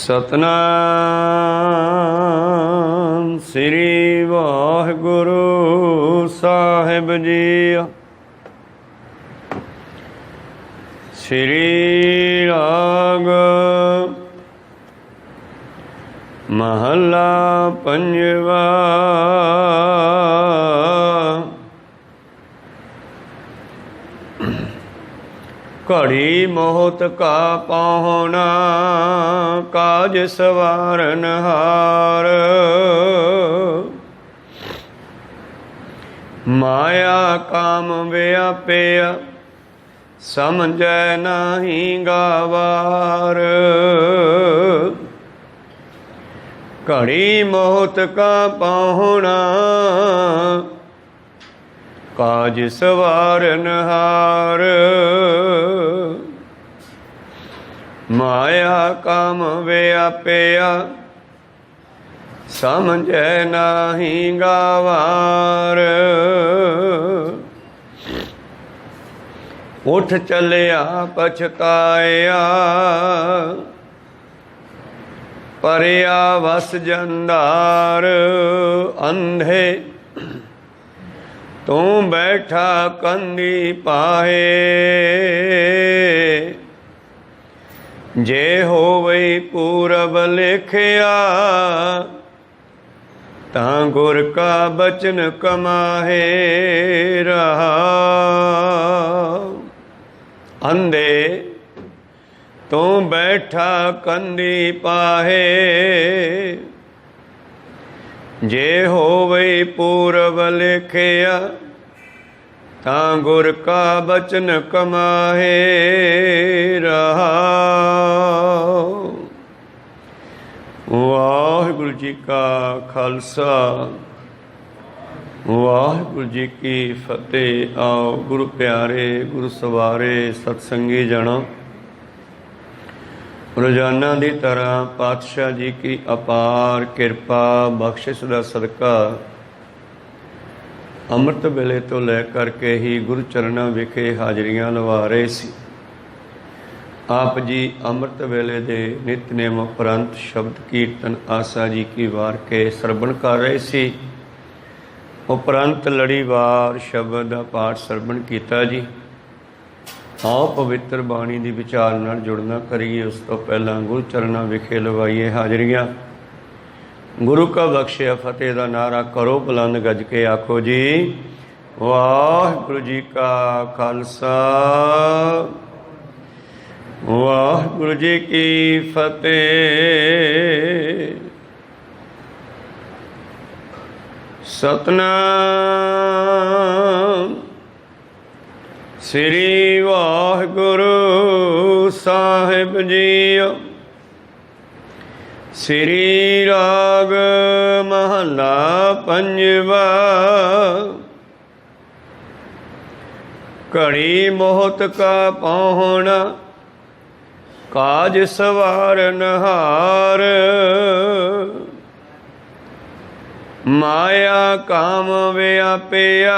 सतनाम श्री वाहिगुरु साहिब जी। श्री राग महला पंजवा। घड़ी मोहत का पाहुना काज सवारन हार। माया काम व्यापया समझै नाही गावार। घड़ी मोहत का पाहुना काज सवारन हार। माया काम व्यापया समझै नाही गावार। उठ चलिया पछताया परिया वस जंदार। अंधे तू बैठा कंदी पाहे जे होवै पूरब लिखिया तां गुर का बचन कमाहे रहा। अंधे तू बैठा कंदी पाहे जे होवै पूरब लिखिया तां गुर का बचन कमाहे रहा। वाहिगुरु जी का खालसा वाहिगुरु जी की फतेह। आओ गुरु प्यारे गुरु सवारे सत्संगी जनो, रोजाना की तरह पातशाह जी की अपार किरपा बख्शिश का सदका अमृत वेले तो लै करके ही गुरु चरणों विखे हाजरियां लवा रहे सी। आप जी अमृत वेले दे नितनेम उपरंत शब्द कीर्तन आसा जी की वार के सरवण कर रहे सी। उपरंत लड़ीवार शब्द का पाठ सरवण किया जी। आओ पवित्र बाणी की विचार नाल जुड़ना करिए। उस तो पहला गुरु चरणों विखे लवाइए हाजरियां। गुरु का बख्शिया फतेह का नारा करो बुलंद गज के आखो जी वाहिगुरु जी का खालसा वाहिगुरु जी की फतेह। सतनाम श्री वाहिगुरु साहिब जी। श्री राग महला पंजवा। घड़ी मोहत का पाहुना काज सवारन हार। माया काम व्यापया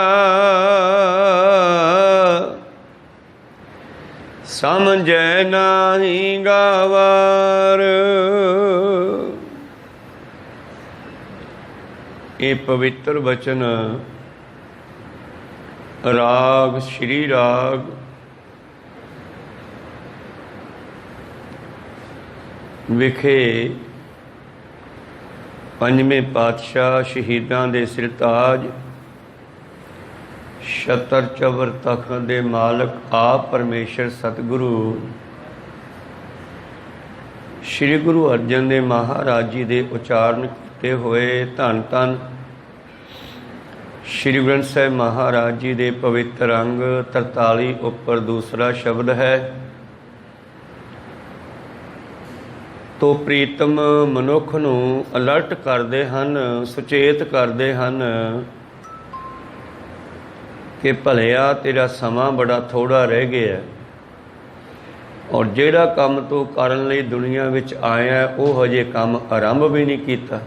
समझै नाही गावार। ये पवित्र वचन राग श्री राग विखे पंजवें पातशाह शहीदां दे सिरताज छतर चवर तख्त दे मालक आप परमेश्वर सतगुरु श्री गुरु अर्जन देव महाराज जी दे उचारण किए हुए धन धन श्री गुरु ग्रंथ साहिब महाराज जी दे पवित्र अंग 43 उपर दूसरा शब्द है। तो प्रीतम मनुख नूं अलर्ट करते हैं, सुचेत करते हैं कि भलिया तेरा समा बड़ा थोड़ा रह गया और जिहड़ा काम तू करन लई दुनिया विच आया वो हजे काम आरंभ भी नहीं किया।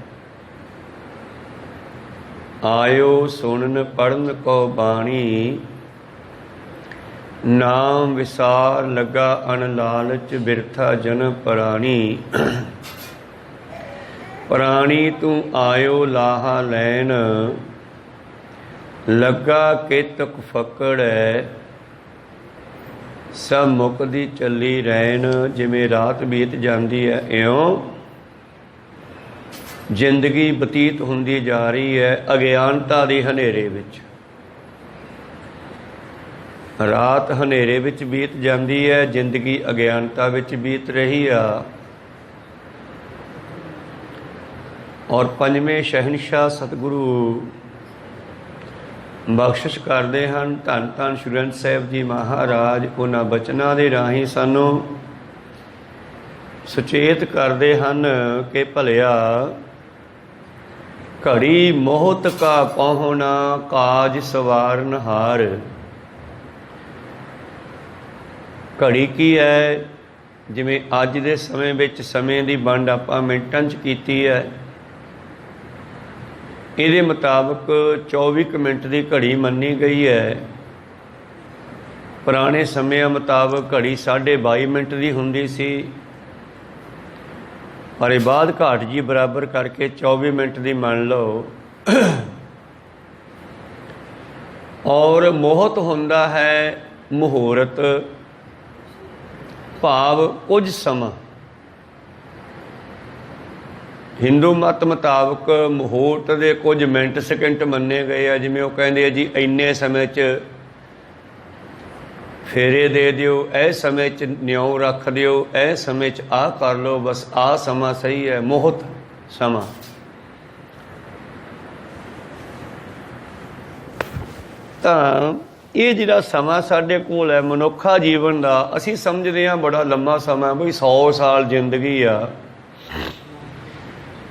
आयो सुनन पढ़न को बाणी नाम विसार लगा अन लालच बिरथा जन पराणी। प्राणी तू आयो लाहा लैन, लगा केतक फकड़ै, सब मुकदी चली रैन। जिमें रात बीत जाती है इयों जिंदगी बतीत हुंदी जा रही है अज्ञानता दे हनेरे विच। रात हनेरे विच बीत जाती है, जिंदगी अज्ञानता विच बीत रही है। और पंजवें शहनशाह सतगुरु बख्शिश करते हैं, धन धन श्री ग्रंथ साहिब जी महाराज उन्हां बचनां दे राहीं सानूं सुचेत करते हैं कि भलिया घड़ी मोहत का पहुना काज सवारन हार। घड़ी की है, जिवें अज दे समय विच समय की वंड आपां मिंटां च कीती है, ਇਹਦੇ ਮੁਤਾਬਕ 24 ਮਿੰਟ ਦੀ ਘੜੀ ਮੰਨੀ ਗਈ ਹੈ। ਪੁਰਾਣੇ ਸਮਿਆਂ ਮੁਤਾਬਕ ਘੜੀ 22.5 ਮਿੰਟ ਦੀ ਹੁੰਦੀ ਸੀ, ਪਰ ਇਹ ਬਾਅਦ ਘਾਟ ਜੀ ਬਰਾਬਰ ਕਰਕੇ 24 ਮਿੰਟ ਦੀ ਮੰਨ ਲਓ। ਔਰ ਮੋਹਤ ਹੁੰਦਾ ਹੈ ਮੁਹੂਰਤ, ਭਾਵ ਕੁਝ ਸਮਾਂ। हिंदू मत मुताबक मुहूर्त के कुछ मिनट सेकंड मन्ने गए हैं। जिमें वो कहते हैं जी इन्ने समय च फेरे दे दिओ, ए समय च न्यों रख दिओ, ए समय च आ कर लो, बस आ समा सही है, मुहत समा। तो ये जिहड़ा समा साडे कोल है मनुखा जीवन का, असीं समझदे हां बड़ा लंबा समा, बई 100 साल जिंदगी आ,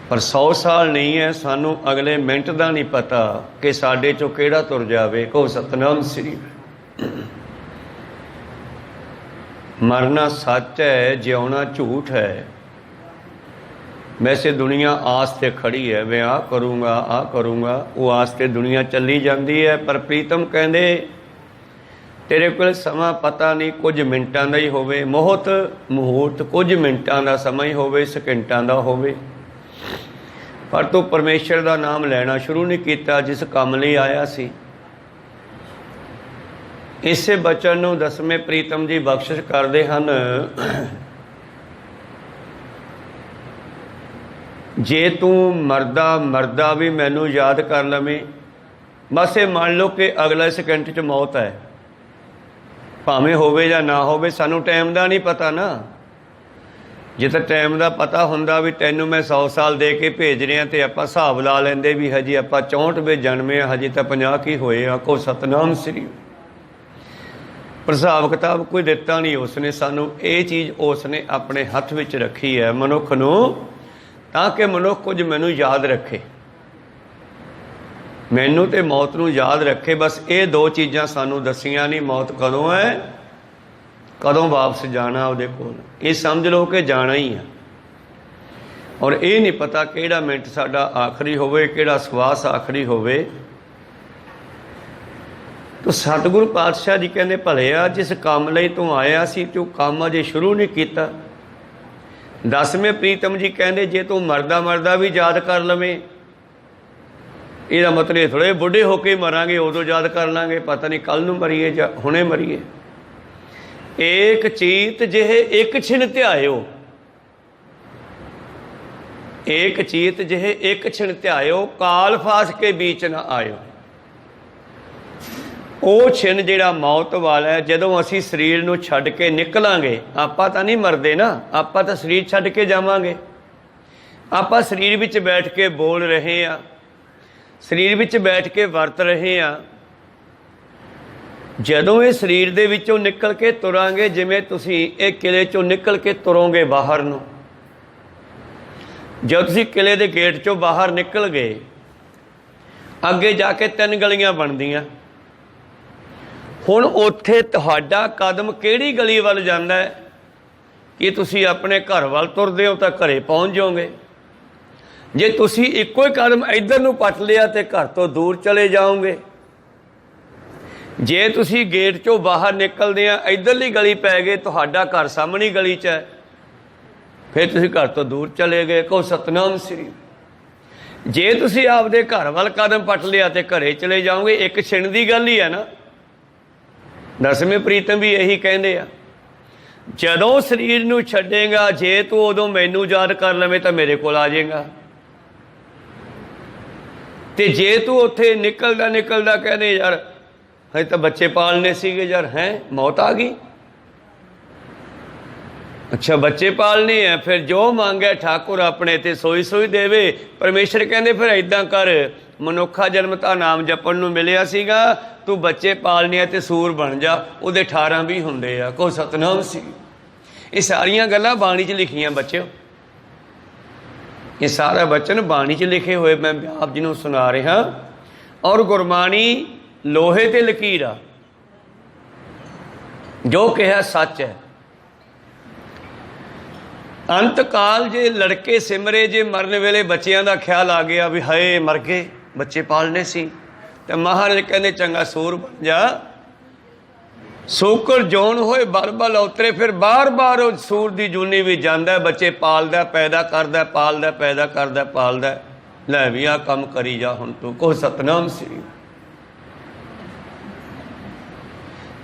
पर 100 साल नहीं है। सानू अगले मिनट का नहीं पता कि साडे चों किहड़ा तुर जावे। कहो सतनाम श्री। मरना सच है, जिउना झूठ है। वैसे दुनिया आस ते खड़ी है, मैं आ करूँगा आ करूँगा, वो आस ते दुनिया चली जाती है। पर प्रीतम कहते तेरे कोल समा पता नहीं, कुछ मिनटां दा ही होवे। मोहत मुहूर्त कुछ मिनटां दा समा ही होवे, सेकंडां दा होवे, पर तू परमेश्वर का नाम लेना शुरू नहीं किया जिस काम लिए आया सी। इसे बचन नूं 10वें प्रीतम जी बख्शिश करते हैं, जे तू मरदा मरदा भी मैनू याद कर लवें, बस ये मान लो कि अगले सेकंड च मौत है, भावें होवे या ना होवे, सानू टाइम का नहीं पता ना। जे तो टाइम का पता होंदा भी तैनू मैं 100 साल दे के भेज रहा तो आप हिसाब ला लेंदे भी हजी आप 64 में जन्मे, हजी तो 50 की होए। आखो सतनाम श्री। पर हिसाब किताब कोई दिता नहीं उसने सानू, ये चीज़ उसने अपने हथ विच रखी है मनुख नूं, ताकि मनुख कुछ मैनू याद रखे, मैनू तो मौत नूं याद रखे। बस ये 2 चीज़ां सानू दसियां नहीं, मौत कदों है, कदों वापस जाना उहदे कोल, ये समझ लो कि जाना ही है। और ये नहीं पता किहड़ा मिनट साडा आखिरी होवे, किहड़ा सवास आखिरी होवे। तो सतगुरु पातशाह जी कहते भलिया जिस काम लई तू आया सी तू काम अजे शुरू नहीं किया। 10वें प्रीतम जी कहते जे तू मरदा मरदा भी याद कर लवें, ਇਹਦਾ मतलब थोड़े बुढ़े होके मरांगे उदों याद कर लांगे, पता नहीं कल नूं मरीए जां हुणे मरीए। एक चीत जिहे एक छिन ध्यायो, एक चीत जिहे एक छिन ध्यायो, काल फास के बीच ना आयो। ਉਹ ਛਿਨ ਜਿਹੜਾ ਮੌਤ ਵਾਲਾ ਹੈ, ਜਦੋਂ ਅਸੀਂ ਸਰੀਰ ਨੂੰ ਛੱਡ ਕੇ ਨਿਕਲਾਂਗੇ, ਆਪਾਂ ਤਾਂ ਨਹੀਂ ਮਰਦੇ ਨਾ, ਆਪਾਂ ਤਾਂ ਸਰੀਰ ਛੱਡ ਕੇ ਜਾਵਾਂਗੇ। ਆਪਾਂ ਸਰੀਰ ਵਿੱਚ ਬੈਠ ਕੇ ਬੋਲ ਰਹੇ ਹਾਂ, ਸਰੀਰ ਵਿੱਚ ਬੈਠ ਕੇ ਵਰਤ ਰਹੇ ਹਾਂ। ਜਦੋਂ ਇਹ ਸਰੀਰ ਦੇ ਵਿੱਚੋਂ ਨਿਕਲ ਕੇ ਤੁਰਾਂਗੇ, ਜਿਵੇਂ ਤੁਸੀਂ ਇਹ ਕਿਲੇ 'ਚੋਂ ਨਿਕਲ ਕੇ ਤੁਰੋਗੇ ਬਾਹਰ ਨੂੰ, ਜਦੋਂ ਤੁਸੀਂ ਕਿਲੇ ਦੇ ਗੇਟ 'ਚੋਂ ਬਾਹਰ ਨਿਕਲ ਗਏ, ਅੱਗੇ ਜਾ ਕੇ 3 ਗਲੀਆਂ ਬਣਦੀਆਂ। ਹੁਣ ਉੱਥੇ ਤੁਹਾਡਾ ਕਦਮ ਕਿਹੜੀ ਗਲੀ ਵੱਲ ਜਾਂਦਾ ਹੈ? ਕਿ ਤੁਸੀਂ ਆਪਣੇ ਘਰ ਵੱਲ ਤੁਰਦੇ ਹੋ ਤਾਂ ਘਰੇ ਪਹੁੰਚ ਜਾਓਗੇ। ਜੇ ਤੁਸੀਂ ਇੱਕੋ ਹੀ ਕਦਮ ਇੱਧਰ ਨੂੰ ਪੱਟ ਲਿਆ ਤੇ ਘਰ ਤੋਂ ਦੂਰ ਚਲੇ ਜਾਓਗੇ। ਜੇ ਤੁਸੀਂ ਗੇਟ 'ਚੋਂ ਬਾਹਰ ਨਿਕਲਦੇ ਆ ਇੱਧਰਲੀ ਗਲੀ ਪੈ ਗਏ, ਤੁਹਾਡਾ ਘਰ ਸਾਹਮਣੀ ਗਲੀ 'ਚ ਹੈ, ਫਿਰ ਤੁਸੀਂ ਘਰ ਤੋਂ ਦੂਰ ਚਲੇ ਗਏ। ਕਹੋ ਸਤਨਾਮ ਸ੍ਰੀ। ਜੇ ਤੁਸੀਂ ਆਪਦੇ घर ਵੱਲ कदम पट लिया तो घरे चले जाओगे। एक छिण की गल ही है ना। 10वें प्रीतम भी यही कहते आ, जदों शरीर नूं छड्डेगा जे तू उदों मैनू याद कर लवे तो मेरे कोल आ जाएगा, तो जे तू उत्थे निकलदा निकलदा कहने यार हजे तो बच्चे पालने सीगे यार, हैं मौत आ गई। अच्छा बच्चे पालने हैं, फिर जो मांगे ठाकुर अपने ते सोई सोई देवे। परमेश्वर कहते फिर इदां कर, मनुखा जन्म तां नाम जपण नूं मिलिया सीगा, तू बच्चे पालने आ ते सूर बन जा। उहदे 18 भी हुंदे आ, को सतनाम सी। ये सारियां गल्लां बाणी च लिखियां बच्चों, ये सारा वचन बाणी च लिखे हुए मैं आप जी नूं सुना रहा। और गुरबाणी लोहे ते लकीर आ, जो कहा सच है। अंत काल जे लड़के सिमरे, जे मरन वेले बच्चियां दा ख्याल आ गया भी हाय मर गए बच्चे पालने सी, तो महाराज कहते चंगा सूर बन जा। सूकर जौन होए बल बल उतरे, फिर बार बार सूर की जूनी भी जाता, बच्चे पालदा पैदा करदा, पालदा पैदा करदा पालदा। लै भी आ कम करी जा हुण तू, को सतनाम सी।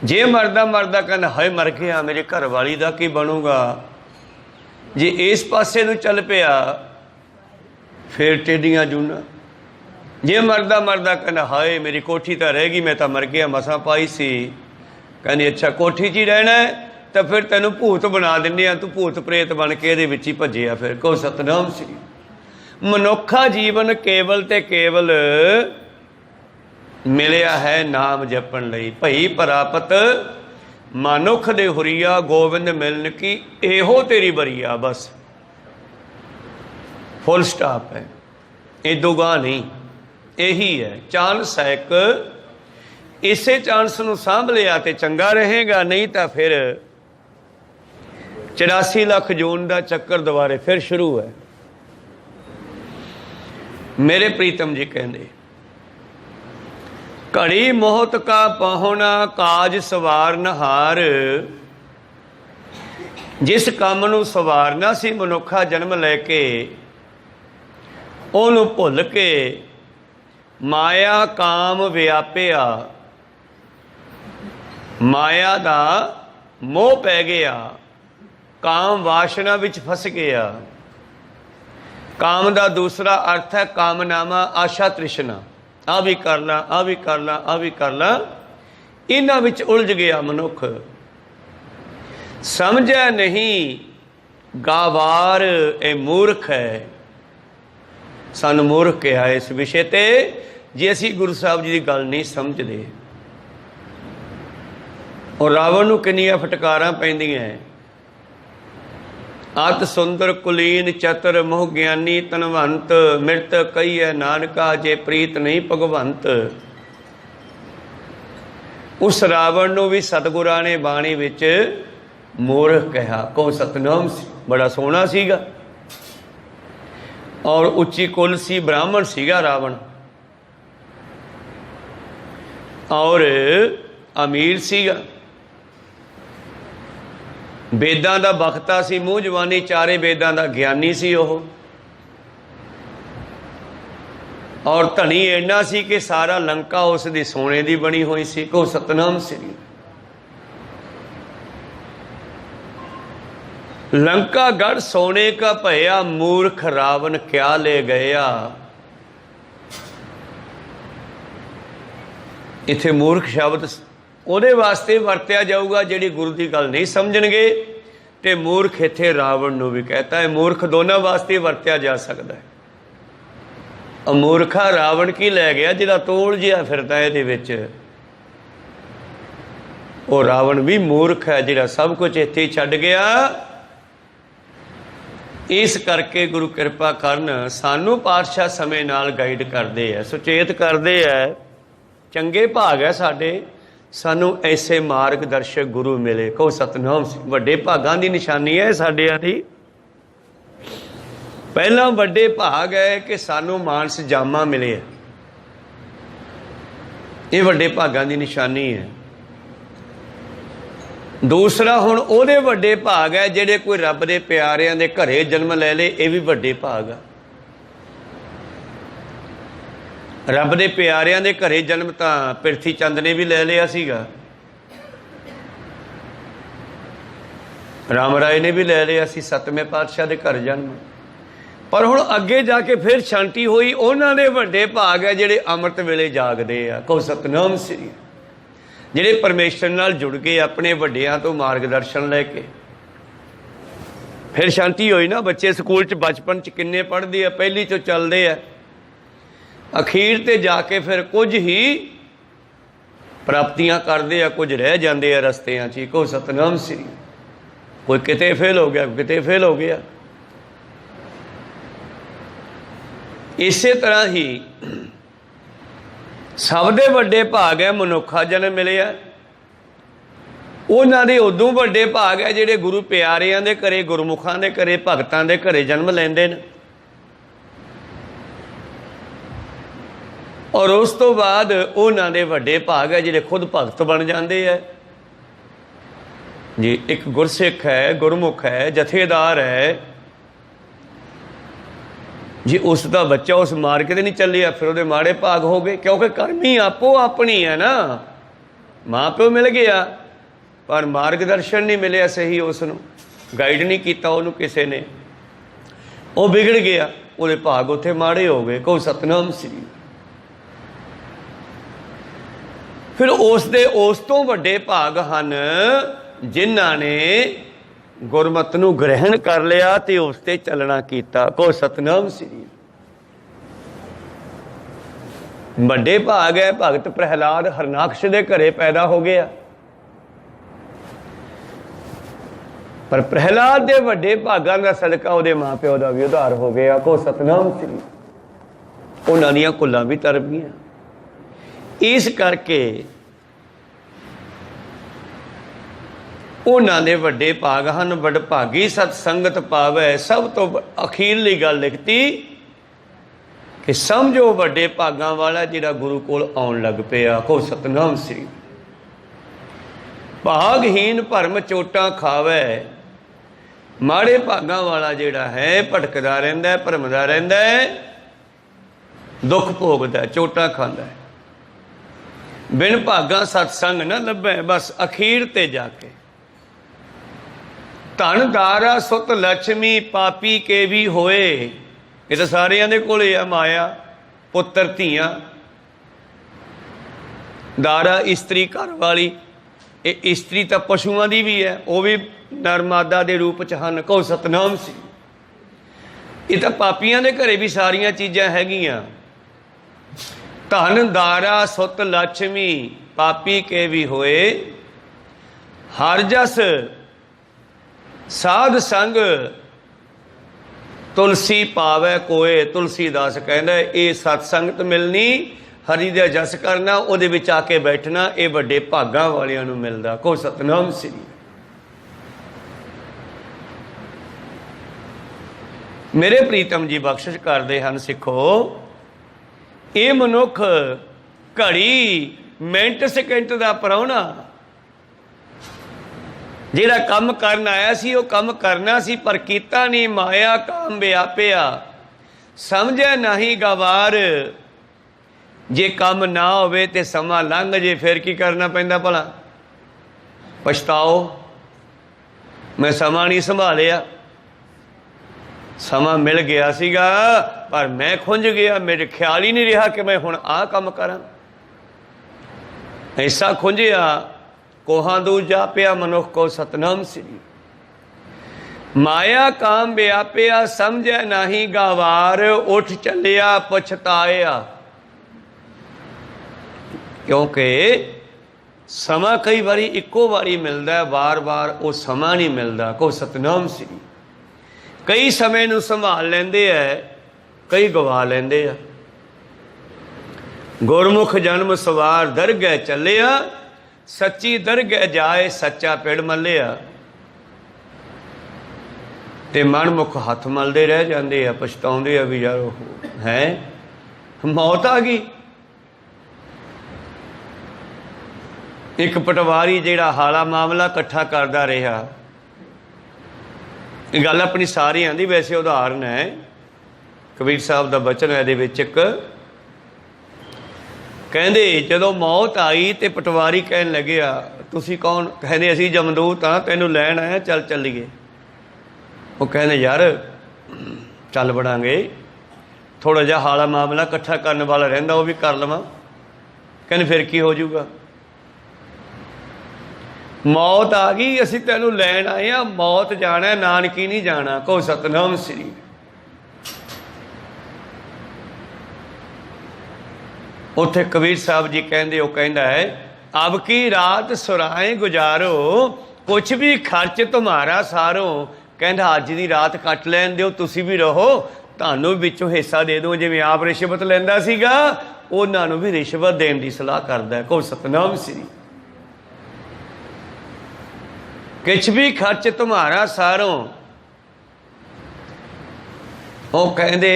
जे मरदा मरदा कहना हाय मर गया, मेरे घर वाली का की बनूगा। जे इस पासे नूं चल पिया फिर टेढ़ियां जूना। जे मरदा मरदा कहना हाय मेरी कोठी तो रह गई, मैं तो मर गया मसा पाई सी। कहनी अच्छा कोठी च ही रहना है, तो फिर तेनों भूत बना दिंदे आ, तू भूत प्रेत बन के इहदे विच ही भज्जिया। फिर को सतनाम सी। मनुखा जीवन केवल ते केवल मिलिया है नाम जपण लई। भई परापत मानुख दे हुरिया, गोविंद मिलन की एहो तेरी बरिया। बस फुल स्टॉप है, ये दुगा नहीं, यही है। चांस है एक, इसे चांस नूं सांभ लिया तो चंगा रहेगा, नहीं तो फिर 84 लाख जून का चक्कर दोबारे फिर शुरू है। मेरे प्रीतम जी कहते घड़ी मोहत का पहुना काज सवारन हार। जिस काम नूं सवारना सी मनुखा जन्म लैके, ओनू भुल के माया काम व्यापिया। माया दा मोह पै गया, काम वासना विच फस गया। काम दा दूसरा अर्थ है कामनामा, आशा तृष्णा। आ भी कर ला, आ भी कर ला, आ भी कर ला। इन्हां विच उलझ गया मनुख, समझा नहीं गावार ए मूर्ख है। सानू मूर्ख कहा इस विषय ते, जे असी गुरु साहब जी की गल नहीं समझते। और रावण नूं किन्नियां फटकारां पैंदियां। अत सुंदर कुलीन चतुर मोह ज्ञानी धनवंत, मिरत कही है नानका जे प्रीत नहीं भगवंत। उस रावण नूं भी सतगुरां ने बाणी विच मूर्ख कहा। को सतनाम सी, बड़ा सोहना सीगा और उच्ची कुल सी, ब्राह्मण सीगा रावण, और अमीर सीगा, वेदां दा बख्ता सी, मूँह जवानी चारे वेदां दा ज्ञानी सी ओह। और धनी इन्ना सी कि सारा लंका उसदी सोने दी बनी हुई सी। को सतनाम सी। लंका गढ़ सोने का भया, मूर्ख रावण क्या ले गया। इत्थे मूर्ख शब्द ਉਹਦੇ वास्ते ਵਰਤਿਆ ਜਾਊਗਾ ਜਿਹੜੀ गुरु की गल नहीं समझणगे। तो मूर्ख इत्थे रावण नूं भी कहता है, मूर्ख दोनों वास्ते वरत्या जा सकता है। मूर्खा रावण की लै गया जिहदा तोल जिहा फिरदा इहदे विच। ਉਹ रावण भी मूर्ख है जिहड़ा सब कुछ इत्थे ही छड्ड गया। इस करके गुरु कृपा करन, सानू पातशाह समय नाल गाइड करते हैं, सुचेत करते हैं। चंगे भाग है साडे, सानू ऐसे मार्गदर्शक गुरु मिले। को सतनाम सी। वड्डे भागां दी निशानी है साडियां दी। पहला वड्डे भाग है कि सानू मानस जामा मिले, ये वड्डे भागां दी निशानी है। दूसरा हुण ओहदे वड्डे भाग है जिहड़े कोई रब दे प्यारिਆਂ दे घरे जन्म ले ले, ये भी वड्डे भाग है। ਰੱਬ ਦੇ ਪਿਆਰਿਆਂ ਦੇ ਘਰੇ ਜਨਮ ਤਾਂ ਪ੍ਰਿਥੀ ਚੰਦ ਨੇ ਵੀ ਲੈ ਲਿਆ ਸੀਗਾ, ਰਾਮ ਰਾਏ ਨੇ ਵੀ ਲੈ ਲਿਆ ਸੀ, ਸੱਤਵੇਂ ਪਾਤਸ਼ਾਹ ਦੇ ਘਰ ਜਨਮ। ਪਰ ਹੁਣ ਅੱਗੇ ਜਾ ਕੇ ਫਿਰ ਸ਼ਾਂਤੀ ਹੋਈ। ਉਹਨਾਂ ਦੇ ਵੱਡੇ ਭਾਗ ਹੈ ਜਿਹੜੇ ਅੰਮ੍ਰਿਤ ਵੇਲੇ ਜਾਗਦੇ ਆ। ਕਹੋ ਸਤਨਾਮ ਸ੍ਰੀ, ਜਿਹੜੇ ਪਰਮੇਸ਼ਰ ਨਾਲ ਜੁੜ ਕੇ ਆਪਣੇ ਵੱਡਿਆਂ ਤੋਂ ਮਾਰਗਦਰਸ਼ਨ ਲੈ ਕੇ ਫਿਰ ਸ਼ਾਂਤੀ ਹੋਈ ਨਾ। ਬੱਚੇ ਸਕੂਲ 'ਚ ਬਚਪਨ 'ਚ ਕਿੰਨੇ ਪੜ੍ਹਦੇ ਆ, ਪਹਿਲੀ 'ਚੋਂ ਚੱਲਦੇ ਆ, ਅਖੀਰ 'ਤੇ ਜਾ ਕੇ ਫਿਰ ਕੁਝ ਹੀ ਪ੍ਰਾਪਤੀਆਂ ਕਰਦੇ ਆ, ਕੁਝ ਰਹਿ ਜਾਂਦੇ ਆ ਰਸਤਿਆਂ 'ਚ ਹੀ। ਕਹੋ ਸਤਨਾਮ ਸ੍ਰੀ। ਕੋਈ ਕਿਤੇ ਫੇਲ ਹੋ ਗਿਆ, ਕਿਤੇ ਫੇਲ ਹੋ ਗਿਆ। ਇਸੇ ਤਰ੍ਹਾਂ ਹੀ ਸਭ ਦੇ ਵੱਡੇ ਭਾਗ ਹੈ ਮਨੁੱਖਾ ਜਨਮ ਮਿਲਿਆ। ਉਹਨਾਂ ਦੇ ਉਦੋਂ ਵੱਡੇ ਭਾਗ ਹੈ ਜਿਹੜੇ ਗੁਰੂ ਪਿਆਰਿਆਂ ਦੇ ਘਰੇ, ਗੁਰਮੁਖਾਂ ਦੇ ਘਰੇ, ਭਗਤਾਂ ਦੇ ਘਰੇ ਜਨਮ ਲੈਂਦੇ ਨੇ। ਔਰ ਉਸ ਤੋਂ ਬਾਅਦ ਉਹਨਾਂ ਦੇ ਵੱਡੇ ਭਾਗ ਹੈ ਜਿਹੜੇ ਖੁਦ ਭਗਤ ਬਣ ਜਾਂਦੇ ਹੈ ਜੀ। ਇੱਕ ਗੁਰਸਿੱਖ ਹੈ, ਗੁਰਮੁਖ ਹੈ, ਜਥੇਦਾਰ ਹੈ ਜੀ, ਉਸ ਦਾ ਬੱਚਾ ਉਸ ਮਾਰਗ 'ਤੇ ਨਹੀਂ ਚੱਲਿਆ, ਫਿਰ ਉਹਦੇ ਮਾੜੇ ਭਾਗ ਹੋ ਗਏ, ਕਿਉਂਕਿ ਕਰਮੀ ਆਪੋ ਆਪਣੀ ਹੈ ਨਾ। ਮਾਂ ਪਿਓ ਮਿਲ ਗਿਆ ਪਰ ਮਾਰਗਦਰਸ਼ਨ ਨਹੀਂ ਮਿਲਿਆ ਸਹੀ, ਉਸ ਨੂੰ ਗਾਈਡ ਨਹੀਂ ਕੀਤਾ ਉਹਨੂੰ ਕਿਸੇ ਨੇ, ਉਹ ਵਿਗੜ ਗਿਆ, ਉਹਦੇ ਭਾਗ ਉੱਥੇ ਮਾੜੇ ਹੋ ਗਏ। ਕਹੋ ਸਤਨਾਮ ਸ੍ਰੀ। ਫਿਰ ਉਸ ਤੋਂ ਵੱਡੇ ਭਾਗ ਹਨ ਜਿਨ੍ਹਾਂ ਨੇ ਗੁਰਮਤ ਨੂੰ ਗ੍ਰਹਿਣ ਕਰ ਲਿਆ ਤੇ ਉਸ ਤੇ ਚੱਲਣਾ ਕੀਤਾ। ਕਹੋ ਸਤਨਾਮ ਸ੍ਰੀ। ਵੱਡੇ ਭਾਗ ਹੈ ਭਗਤ ਪ੍ਰਹਿਲਾਦ ਹਰਨਾਕਸ਼ ਦੇ ਘਰੇ ਪੈਦਾ ਹੋ ਗਿਆ, ਪਰ ਪ੍ਰਹਿਲਾਦ ਦੇ ਵੱਡੇ ਭਾਗਾਂ ਦਾ ਸਦਕਾ ਉਹਦੇ ਮਾਂ ਪਿਓ ਦਾ ਵੀ ਉਧਾਰ ਹੋ ਗਿਆ। ਕਹੋ ਸਤਨਾਮ ਸ੍ਰੀ। ਉਹਨਾਂ ਦੀਆਂ ਕੁੱਲਾਂ ਵੀ ਤਰ ਗਈਆਂ। ਇਸ ਕਰਕੇ ਉਹਨਾਂ ਦੇ ਵੱਡੇ ਭਾਗ ਹਨ। ਵਡਭਾਗੀ ਸਤ ਸੰਗਤ ਪਾਵੈ। ਸਭ ਤੋਂ ਅਖੀਰਲੀ ਗੱਲ ਲਿਖਤੀ ਕਿ ਸਮਝੋ ਵੱਡੇ ਭਾਗਾਂ ਵਾਲਾ ਜਿਹੜਾ ਗੁਰੂ ਕੋਲ ਆਉਣ ਲੱਗ ਪਿਆ। ਕਹੋ ਸਤਨਾਮ ਸ੍ਰੀ। ਭਾਗਹੀਨ ਭਰਮ ਚੋਟਾਂ ਖਾਵੈ। ਮਾੜੇ ਭਾਗਾਂ ਵਾਲਾ ਜਿਹੜਾ ਹੈ ਭਟਕਦਾ ਰਹਿੰਦਾ, ਭਰਮਦਾ ਰਹਿੰਦਾ, ਦੁੱਖ ਭੋਗਦਾ, ਚੋਟਾਂ ਖਾਂਦਾ। ਬਿਨ ਭਾਗਾਂ ਸਤਸੰਗ ਨਾ ਲੱਭੈ। ਬਸ ਅਖੀਰ ਤੇ ਜਾ ਕੇ ਧਨ ਦਾਰਾ ਸੁਤ ਲక్ష్ਮੀ ਪਾਪੀ ਕੇ ਵੀ ਹੋਏ। ਇਹ ਤਾਂ ਸਾਰਿਆਂ ਦੇ ਕੋਲੇ ਆ ਮਾਇਆ, ਪੁੱਤਰ ਧੀਆਂ, ਦਾਰਾ ਇਸਤਰੀ ਘਰ ਵਾਲੀ। ਇਹ ਇਸਤਰੀ ਤਾਂ ਪਸ਼ੂਆਂ ਦੀ ਵੀ ਹੈ, ਉਹ ਵੀ ਨਰਮਾਦਾ ਦੇ ਰੂਪ 'ਚ ਹਨ। ਕਹੋ ਸਤਨਾਮ ਸੀ। ਇਹ ਤਾਂ ਪਾਪੀਆਂ ਦੇ ਘਰੇ ਵੀ ਸਾਰੀਆਂ ਚੀਜ਼ਾਂ ਹੈਗੀਆਂ। ਧਨ ਦਾਰਾ ਸੁਤ ਲక్ష్ਮੀ ਪਾਪੀ ਕੇ ਵੀ ਹੋਏ। ਹਰ ਜਸ ਸਾਧ ਸੰਗ ਤੁਲਸੀ ਪਾਵੈ ਕੋਏ। ਤੁਲਸੀਦਾਸ ਕਹਿੰਦਾ ਇਹ ਸਤ ਸੰਗਤ ਮਿਲਣੀ, ਹਰੀ ਦਾ ਜਸ ਕਰਨਾ, ਉਹਦੇ ਵਿੱਚ ਆ ਕੇ ਬੈਠਣਾ, ਇਹ ਵੱਡੇ ਭਾਗਾਂ ਵਾਲਿਆਂ ਨੂੰ ਮਿਲਦਾ। ਕਹੋ ਸਤਨਾਮ ਸ੍ਰੀ। ਮੇਰੇ ਪ੍ਰੀਤਮ ਜੀ ਬਖਸ਼ਿਸ਼ ਕਰਦੇ ਹਨ ਸਿੱਖੋ। ਇਹ ਮਨੁੱਖ ਘੜੀ ਮਿੰਟ ਸਕਿੰਟ ਦਾ ਪ੍ਰਾਹੁਣਾ, ਜਿਹੜਾ ਕੰਮ ਕਰਨ ਆਇਆ ਸੀ ਉਹ ਕੰਮ ਕਰਨਾ ਸੀ ਪਰ ਕੀਤਾ ਨਹੀਂ। ਮਾਇਆ ਕਾਮ ਵਿਆਪਿਆ ਸਮਝਿਆ ਨਹੀਂ ਗਵਾਰ। ਜੇ ਕੰਮ ਨਾ ਹੋਵੇ ਤੇ ਸਮਾਂ ਲੰਘ ਜੇ ਫਿਰ ਕੀ ਕਰਨਾ ਪੈਂਦਾ ਭਲਾ? ਪਛਤਾਓ, ਮੈਂ ਸਮਾਂ ਨਹੀਂ ਸੰਭਾਲਿਆ। ਸਮਾਂ ਮਿਲ ਗਿਆ ਸੀਗਾ ਪਰ ਮੈਂ ਖੁੰਝ ਗਿਆ, ਮੇਰੇ ਖਿਆਲ ਹੀ ਨਹੀਂ ਰਿਹਾ ਕਿ ਮੈਂ ਹੁਣ ਆਹ ਕੰਮ ਕਰਾਂ। ਐਸਾ ਖੁੰਝਿਆ ਕੋਹਾਂ ਦੂਰ ਜਾ ਪਿਆ ਮਨੁੱਖ। ਕੋ ਸਤਨਾਮ ਸ੍ਰੀ। ਮਾਇਆ ਕਾਮ ਵਿਆਪਿਆ ਸਮਝਿਆ ਨਹੀਂ ਗਵਾਰ। ਉੱਠ ਚੱਲਿਆ ਪਛਤਾਇਆ। ਕਿਉਂਕਿ ਸਮਾਂ ਕਈ ਵਾਰੀ ਇੱਕੋ ਵਾਰੀ ਮਿਲਦਾ, ਵਾਰ-ਵਾਰ ਉਹ ਸਮਾਂ ਨਹੀਂ ਮਿਲਦਾ। ਕੋ ਸਤਨਾਮ ਸ੍ਰੀ। ਕਈ ਸਮੇਂ ਨੂੰ ਸੰਭਾਲ ਲੈਂਦੇ ਹੈ, ਕਈ ਗਵਾ ਲੈਂਦੇ ਆ। ਗੁਰਮੁਖ ਜਨਮ ਸਵਾਰ ਦਰਗਹਿ ਚੱਲਿਆ। ਸੱਚੀ ਦਰਗਹਿ ਜਾਏ ਸੱਚਾ ਪਿੜ ਮੱਲਿਆ। ਤੇ ਮਨਮੁਖ ਹੱਥ ਮਲਦੇ ਰਹਿ ਜਾਂਦੇ ਆ, ਪਛਤਾਉਂਦੇ ਆ ਵੀ ਯਾਰ ਉਹ ਹੈ ਮੌਤ ਆ ਗਈ। ਇੱਕ ਪਟਵਾਰੀ ਜਿਹੜਾ ਹਾਲਾ ਮਾਮਲਾ ਇਕੱਠਾ ਕਰਦਾ ਰਿਹਾ, ਇਹ ਗੱਲ ਆਪਣੀ ਸਾਰਿਆਂ ਦੀ ਵੈਸੇ ਉਦਾਹਰਨ ਹੈ, ਕਬੀਰ ਸਾਹਿਬ ਦਾ ਬਚਨ ਹੈ ਇਹਦੇ ਵਿੱਚ। ਇੱਕ ਕਹਿੰਦੇ ਜਦੋਂ ਮੌਤ ਆਈ ਤੇ ਪਟਵਾਰੀ ਕਹਿਣ ਲੱਗਿਆ ਤੁਸੀਂ ਕੌਣ? ਕਹਿੰਦੇ ਅਸੀਂ ਜਮਦੂਤ ਹਾਂ, ਤੈਨੂੰ ਲੈਣ ਆਏ, ਚੱਲ ਚੱਲੀਏ। ਉਹ ਕਹਿੰਦੇ ਯਾਰ ਚੱਲ ਬੜਾਂਗੇ, ਥੋੜ੍ਹਾ ਜਿਹਾ ਹਾਲਾ ਮਾਮਲਾ ਇਕੱਠਾ ਕਰਨ ਵਾਲਾ ਰਹਿੰਦਾ, ਉਹ ਵੀ ਕਰ ਲਵਾਂ। ਕਹਿੰਦੇ ਫਿਰ ਕੀ ਹੋ ਜਾਊਗਾ? ਮੌਤ ਆ ਗਈ, ਅਸੀਂ ਤੈਨੂੰ ਲੈਣ ਆਏ ਹਾਂ, ਮੌਤ ਜਾਣਾ, ਨਾਨਕੀ ਨਹੀਂ ਜਾਣਾ। ਕਹੋ ਸਤਿਨਾਮ ਸ੍ਰੀ। ਉੱਥੇ ਕਬੀਰ ਸਾਹਿਬ ਜੀ ਕਹਿੰਦੇ, ਉਹ ਕਹਿੰਦਾ ਹੈ ਅਬ ਕੀ ਰਾਤ ਸੁਰਾਏ ਗੁਜ਼ਾਰੋ, ਕੁਛ ਵੀ ਖਰਚ ਤੁਮਾਰਾ ਸਾਰੋ। ਕਹਿੰਦਾ ਅੱਜ ਦੀ ਰਾਤ ਕੱਟ ਲੈਣ ਦਿਓ, ਤੁਸੀਂ ਵੀ ਰਹੋ, ਤੁਹਾਨੂੰ ਵਿੱਚੋਂ ਹਿੱਸਾ ਦੇ ਦਿਓ। ਜਿਵੇਂ ਆਪ ਰਿਸ਼ਵਤ ਲੈਂਦਾ ਸੀਗਾ, ਉਹਨਾਂ ਨੂੰ ਵੀ ਰਿਸ਼ਵਤ ਦੇਣ ਦੀ ਸਲਾਹ ਕਰਦਾ। ਕਹੋ ਸਤਿਨਾਮ ਸ੍ਰੀ। ਕੁਛ ਵੀ ਖਰਚ ਤੁਮਾਰਾ ਸਾਰੋ। ਉਹ ਕਹਿੰਦੇ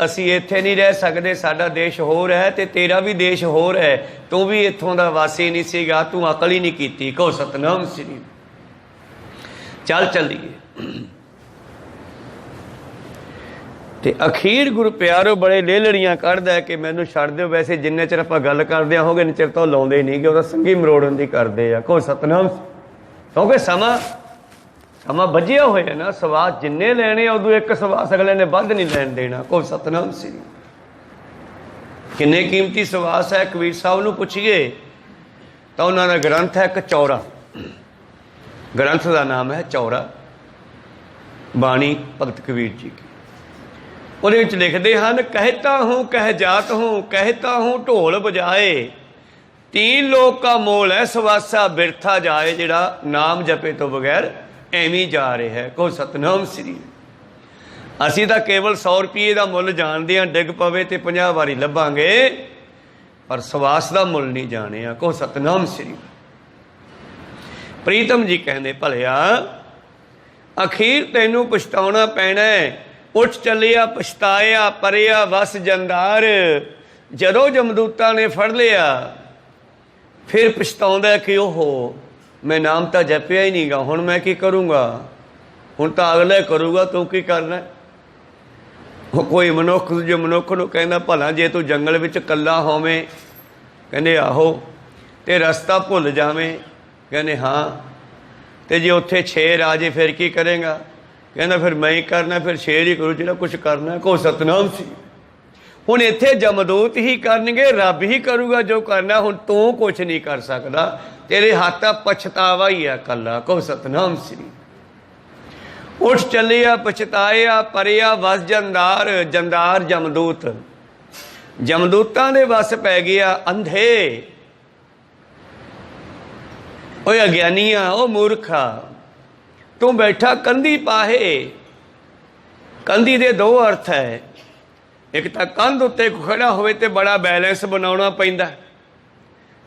ਅਸੀਂ ਇੱਥੇ ਨਹੀਂ ਰਹਿ ਸਕਦੇ, ਸਾਡਾ ਦੇਸ਼ ਹੋਰ ਹੈ ਤੇ ਤੇਰਾ ਵੀ ਦੇਸ਼ ਹੋਰ ਹੈ, ਤੂੰ ਵੀ ਇੱਥੋਂ ਦਾ ਵਾਸੀ ਨਹੀਂ ਸੀਗਾ, ਤੂੰ ਅਕਲ ਹੀ ਨਹੀਂ ਕੀਤੀ। ਕਹੋ ਸਤਿਨਾਮ ਸ੍ਰੀ। ਚੱਲ ਚੱਲੀਏ। ਤੇ ਅਖੀਰ ਗੁਰੂ ਪਿਆਰੋ ਬੜੇ ਲੇਲੜੀਆਂ ਕੱਢਦਾ ਕਿ ਮੈਨੂੰ ਛੱਡ ਦਿਓ। ਵੈਸੇ ਜਿੰਨੇ ਚਿਰ ਆਪਾਂ ਗੱਲ ਕਰਦੇ ਹੋਗੇ ਇੰਨੇ ਚਿਰ ਤਾਂ ਲਾਉਂਦੇ ਨਹੀਂ ਗੇ, ਉਹਦਾ ਸੰਗੀ ਮਰੋੜਨ ਦੀ ਕਰਦੇ ਆ। ਕਹੋ ਸਤਿਨਾਮ। ਕਿਉਂਕਿ ਸਮਾਂ ਵੱਜਿਆ ਹੋਇਆ ਨਾ, ਸਵਾਸ ਜਿੰਨੇ ਲੈਣੇ ਉਦੋਂ ਇੱਕ ਸਵਾਸ ਅਗਲੇ ਨੇ ਵੱਧ ਨਹੀਂ ਲੈਣ ਦੇਣਾ। ਕਹੋ ਸਤਿਨਾਮ ਸ੍ਰੀ। ਕਿੰਨੇ ਕੀਮਤੀ ਸਵਾਸ ਹੈ, ਕਬੀਰ ਸਾਹਿਬ ਨੂੰ ਪੁੱਛੀਏ ਤਾਂ ਉਹਨਾਂ ਦਾ ਗ੍ਰੰਥ ਹੈ ਇੱਕ ਚੌਰਾ। ਗ੍ਰੰਥ ਦਾ ਨਾਮ ਹੈ ਚੌਰਾ, ਬਾਣੀ ਭਗਤ ਕਬੀਰ ਜੀ ਕੀ। ਉਹਦੇ ਵਿੱਚ ਲਿਖਦੇ ਹਨ, ਕਹਿਤਾ ਹੂੰ ਕਹਿ ਜਾਤ ਹੂੰ, ਕਹਿਤਾ ਹੂੰ ਢੋਲ ਬਜਾਏ, ਤੀਨ ਲੋਕ ਕਾ ਮੋਲ ਹੈ ਸਵਾਸਾ ਬਿਰਥਾ ਜਾਏ। ਜਿਹੜਾ ਨਾਮ ਜਪੇ ਤੋਂ ਬਗੈਰ ਐਵੇਂ ਜਾ ਰਿਹਾ ਹੈ। ਕਹੋ ਸਤਿਨਾਮ ਸ੍ਰੀ। ਅਸੀਂ ਤਾਂ ਕੇਵਲ 100 ਰੁਪਏ ਦਾ ਮੁੱਲ ਜਾਣਦੇ ਹਾਂ, ਡਿੱਗ ਪਵੇ ਤੇ 50 ਵਾਰੀ ਲੱਭਾਂਗੇ, ਪਰ ਸਵਾਸ ਦਾ ਮੁੱਲ ਨਹੀਂ ਜਾਣਿਆ। ਕਹੋ ਸਤਿਨਾਮ ਸ੍ਰੀ। ਪ੍ਰੀਤਮ ਜੀ ਕਹਿੰਦੇ, ਭਲਿਆ ਅਖੀਰ ਤੈਨੂੰ ਪਛਤਾਉਣਾ ਪੈਣਾ, ਉੱਠ ਚੱਲਿਆ ਪਛਤਾਇਆ ਪਰਿਆ ਵਸ ਜੰਦਾਰ। ਜਦੋਂ ਜਮਦੂਤਾਂ ਨੇ ਫੜ ਲਿਆ ਫਿਰ ਪਛਤਾਉਂਦਾ ਕਿ ਉਹ ਮੈਂ ਨਾਮ ਤਾਂ ਜਪਿਆ ਹੀ ਨਹੀਂ ਗਾ, ਹੁਣ ਮੈਂ ਕੀ ਕਰੂੰਗਾ, ਹੁਣ ਤਾਂ ਅਗਲਾ ਕਰੂਗਾ, ਤੂੰ ਕੀ ਕਰਨਾ। ਉਹ ਕੋਈ ਮਨੁੱਖ ਦੂਜੇ ਮਨੁੱਖ ਨੂੰ ਕਹਿੰਦਾ, ਭਲਾ ਜੇ ਤੂੰ ਜੰਗਲ ਵਿੱਚ ਇਕੱਲਾ ਹੋਵੇਂ, ਕਹਿੰਦੇ ਆਹੋ, ਤੇ ਰਸਤਾ ਭੁੱਲ ਜਾਵੇਂ, ਕਹਿੰਦੇ ਹਾਂ, ਤੇ ਜੇ ਉੱਥੇ ਸ਼ੇਰ ਆ ਜੇ ਫਿਰ ਕੀ ਕਰੇਗਾ, ਕਹਿੰਦਾ ਫਿਰ ਮੈਂ ਹੀ ਕਰਨਾ, ਫਿਰ ਸ਼ੇਰ ਹੀ ਕਰੂ ਜਿਹੜਾ ਕੁਛ ਕਰਨਾ। ਕਹੋ ਸਤਿਨਾਮ ਸੀ। ਹੁਣ ਇੱਥੇ ਜਮਦੂਤ ਹੀ ਕਰਨਗੇ, ਰੱਬ ਹੀ ਕਰੂਗਾ ਜੋ ਕਰਨਾ, ਹੁਣ ਤੂੰ ਕੁਛ ਨਹੀਂ ਕਰ ਸਕਦਾ, ਤੇਰੇ ਹੱਥ ਪਛਤਾਵਾ ਹੀ ਆ ਇਕੱਲਾ। ਕਹੋ ਸਤਿਨਾਮ ਸ੍ਰੀ। ਉੱਠ ਚੱਲਿਆ ਪਛਤਾਇਆ ਪਰਿਆ ਵਸ ਜੰਦਾਰ। ਜੰਦਾਰ ਜਮਦੂਤ, ਜਮਦੂਤਾਂ ਦੇ ਵਸ ਪੈ ਗਿਆ ਅੰਧੇ। ਓਏ ਅਗਿਆਨੀਆਂ, ਉਹ ਮੂਰਖਾ, ਤੂੰ ਬੈਠਾ ਕੰਧੀ ਪਾਹੇ। ਕੰਧੀ ਦੇ ਦੋ ਅਰਥ ਹੈ, ਇੱਕ ਤਾਂ ਕੰਧ ਉੱਤੇ ਖੜਾ ਹੋਵੇ ਤੇ ਬੜਾ ਬੈਲੈਂਸ ਬਣਾਉਣਾ ਪੈਂਦਾ,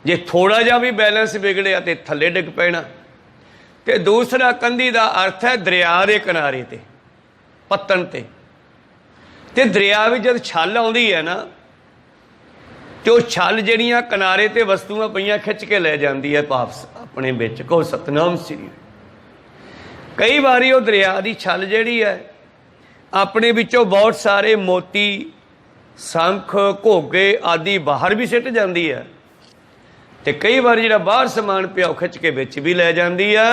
ਜੇ ਥੋੜਾ ਜਿਹਾ ਵੀ ਬੈਲੈਂਸ ਵਿਗੜਿਆ ਤੇ ਥੱਲੇ ਡਿੱਗ ਪੈਣਾ। ਤੇ ਦੂਸਰਾ ਕੰਧੀ ਦਾ ਅਰਥ ਹੈ ਦਰਿਆ ਦੇ ਕਿਨਾਰੇ ਤੇ, ਪੱਤਣ ਤੇ। ਤੇ ਦਰਿਆ ਵਿੱਚ ਜਦ ਛੱਲ ਆਉਂਦੀ ਹੈ ਨਾ, ਤੇ ਉਹ ਛੱਲ ਜਿਹੜੀਆਂ ਕਿਨਾਰੇ ਤੇ ਵਸਤੂਆਂ ਪਈਆਂ ਖਿੱਚ ਕੇ ਲੈ ਜਾਂਦੀ ਹੈ ਵਾਪਸ ਆਪਣੇ ਵਿੱਚ। ਕਹੋ ਸਤਿਨਾਮ ਸ੍ਰੀ। ਕਈ ਵਾਰੀ ਉਹ ਦਰਿਆ ਦੀ ਛੱਲ ਜਿਹੜੀ ਹੈ ਆਪਣੇ ਵਿੱਚੋਂ ਬਹੁਤ ਸਾਰੇ ਮੋਤੀ, ਸ਼ੰਖ, ਘੋਗੇ ਆਦਿ ਬਾਹਰ ਵੀ ਸਿੱਟ ਜਾਂਦੀ ਹੈ, ਤੇ ਕਈ ਵਾਰੀ ਜਿਹੜਾ ਬਾਹਰ ਸਮਾਨ ਪਿਆ ਉਹ ਖਿੱਚ ਕੇ ਵਿੱਚ ਵੀ ਲੈ ਜਾਂਦੀ ਆ।